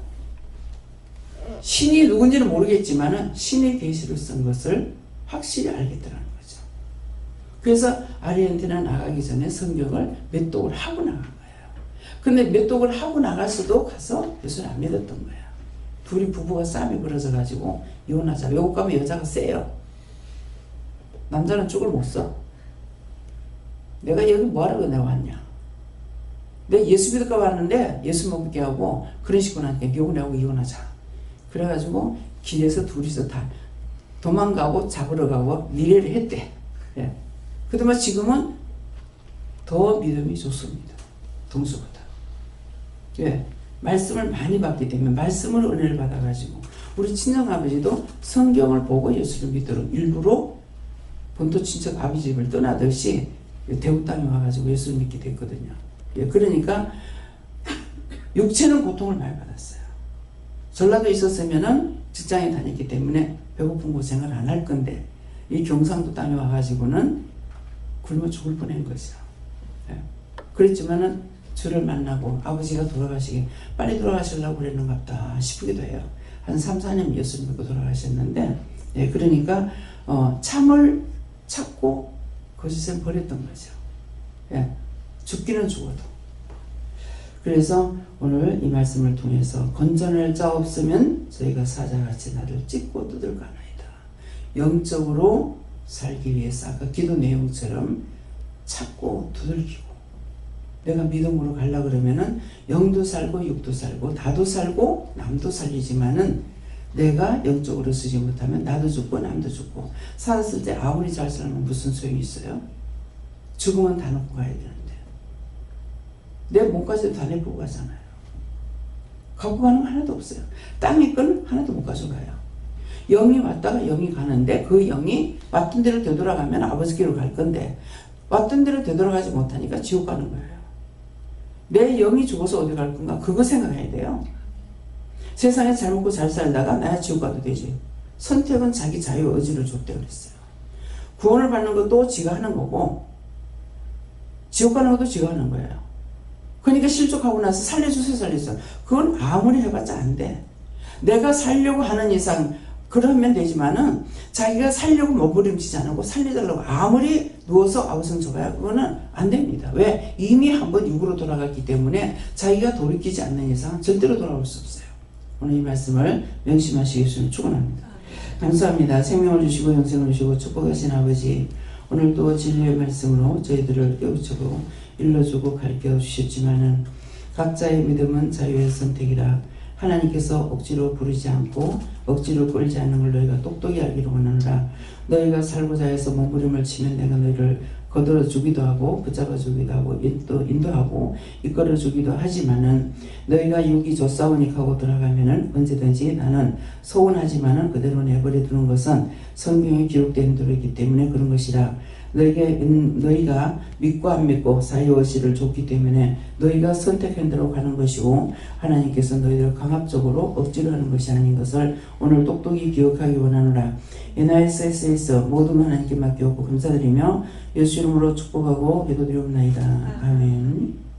신이 누군지는 모르겠지만은 신의 계시를 쓴 것을 확실히 알겠더라는 거죠. 그래서 아르헨티나 나가기 전에 성경을 몇 독을 하고 나간 거예요. 근데 몇 독을 하고 나갔어도 가서 예수를 안 믿었던 거야. 둘이 부부가 싸움이 벌어져 가지고 이혼하자. 외국 가면 여자가 세요. 남자는 죽을 못 써. 내가 여기 뭐하라고 내가 왔냐. 내가 예수 믿을까 왔는데 예수 못 믿게 하고 그런 식으로 하니까 미국 내고 이혼하자. 그래가지고 길에서 둘이서 다 도망가고 잡으러 가고 미래를 했대. 예. 그동안 지금은 더 믿음이 좋습니다. 동수보다. 예. 말씀을 많이 받기 때문에 말씀을 은혜를 받아가지고 우리 친정아버지도 성경을 보고 예수를 믿도록 일부러 본토 친척 아버지 집을 떠나듯이 대구 땅에 와가지고 예수를 믿게 됐거든요. 예. 그러니까 육체는 고통을 많이 받았어요. 전라도에 있었으면은 직장에 다녔기 때문에 배고픈 고생을 안 할 건데 이 경상도 땅에 와가지고는 굶어 죽을 뻔한 거죠. 예. 그랬지만은 주를 만나고 아버지가 돌아가시기 빨리 돌아가시려고 그랬는가 보다 싶기도 해요. 한 3, 4년 예수를 믿고 돌아가셨는데 예, 그러니까 참을 찾고 거짓을 버렸던 거죠. 예. 죽기는 죽어도. 그래서 오늘 이 말씀을 통해서 건전할 자 없으면 저희가 사자같이 나를 찢고 뜯을까나이다. 영적으로 살기 위해서 아까 기도 내용처럼 찾고 두들기고 내가 믿음으로 가려고 그러면은 영도 살고 육도 살고 나도 살고 남도 살리지만은 내가 영적으로 쓰지 못하면 나도 죽고 남도 죽고 살았을 때 아무리 잘 살면 무슨 소용이 있어요? 죽으면 다 놓고 가야 되는데 내 몸까지도 다 내보고 가잖아요. 갖고 가는 거 하나도 없어요. 땅에 건 하나도 못 가져가요. 영이 왔다가 영이 가는데 그 영이 왔던 대로 되돌아가면 아버지께로 갈 건데 왔던 대로 되돌아가지 못하니까 지옥 가는 거예요. 내 영이 죽어서 어디 갈 건가? 그거 생각해야 돼요. 세상에 잘 먹고 잘 살다가 나야 지옥 가도 되지. 선택은 자기 자유 의지를 줬대 그랬어요. 구원을 받는 것도 지가 하는 거고 지옥 가는 것도 지가 하는 거예요. 그러니까 실족하고 나서 살려주세요 살려주세요. 그건 아무리 해봤자 안 돼. 내가 살려고 하는 이상 그러면 되지만은 자기가 살려고 몸부림치지 않고 살려달라고 아무리 누워서 아우성 줘봐야 그거는 안 됩니다. 왜? 이미 한번 육으로 돌아갔기 때문에 자기가 돌이키지 않는 이상 절대로 돌아올 수 없어요. 오늘 이 말씀을 명심하시겠으면 축원합니다. 감사합니다. 생명을 주시고 영생을 주시고 축복하신 아버지 오늘도 진리의 말씀으로 저희들을 깨우치고 일러주고 가르쳐 주셨지만은 각자의 믿음은 자유의 선택이라 하나님께서 억지로 부르지 않고 억지로 끌지 않는 걸 너희가 똑똑히 알기를 원하노라. 너희가 살고자 해서 몸부림을 치면 내가 너희를 거들어 주기도 하고 붙잡아 주기도 하고 인도하고 이끌어 주기도 하지만은 너희가 육이 좋사오니 하고 돌아가면은 언제든지 나는 서운하지만은 그대로 내버려 두는 것은 성경에 기록된 대로이기 때문에 그런 것이라. 너희가 믿고 안 믿고 사이오시를 줬기 때문에 너희가 선택한 대로 가는 것이고 하나님께서 너희들을 강압적으로 억지로 하는 것이 아닌 것을 오늘 똑똑히 기억하기 원하노라. NISS에서 모든 하나님께 맡겨오고 감사드리며 예수 이름으로 축복하고 기도드리옵나이다. 아멘.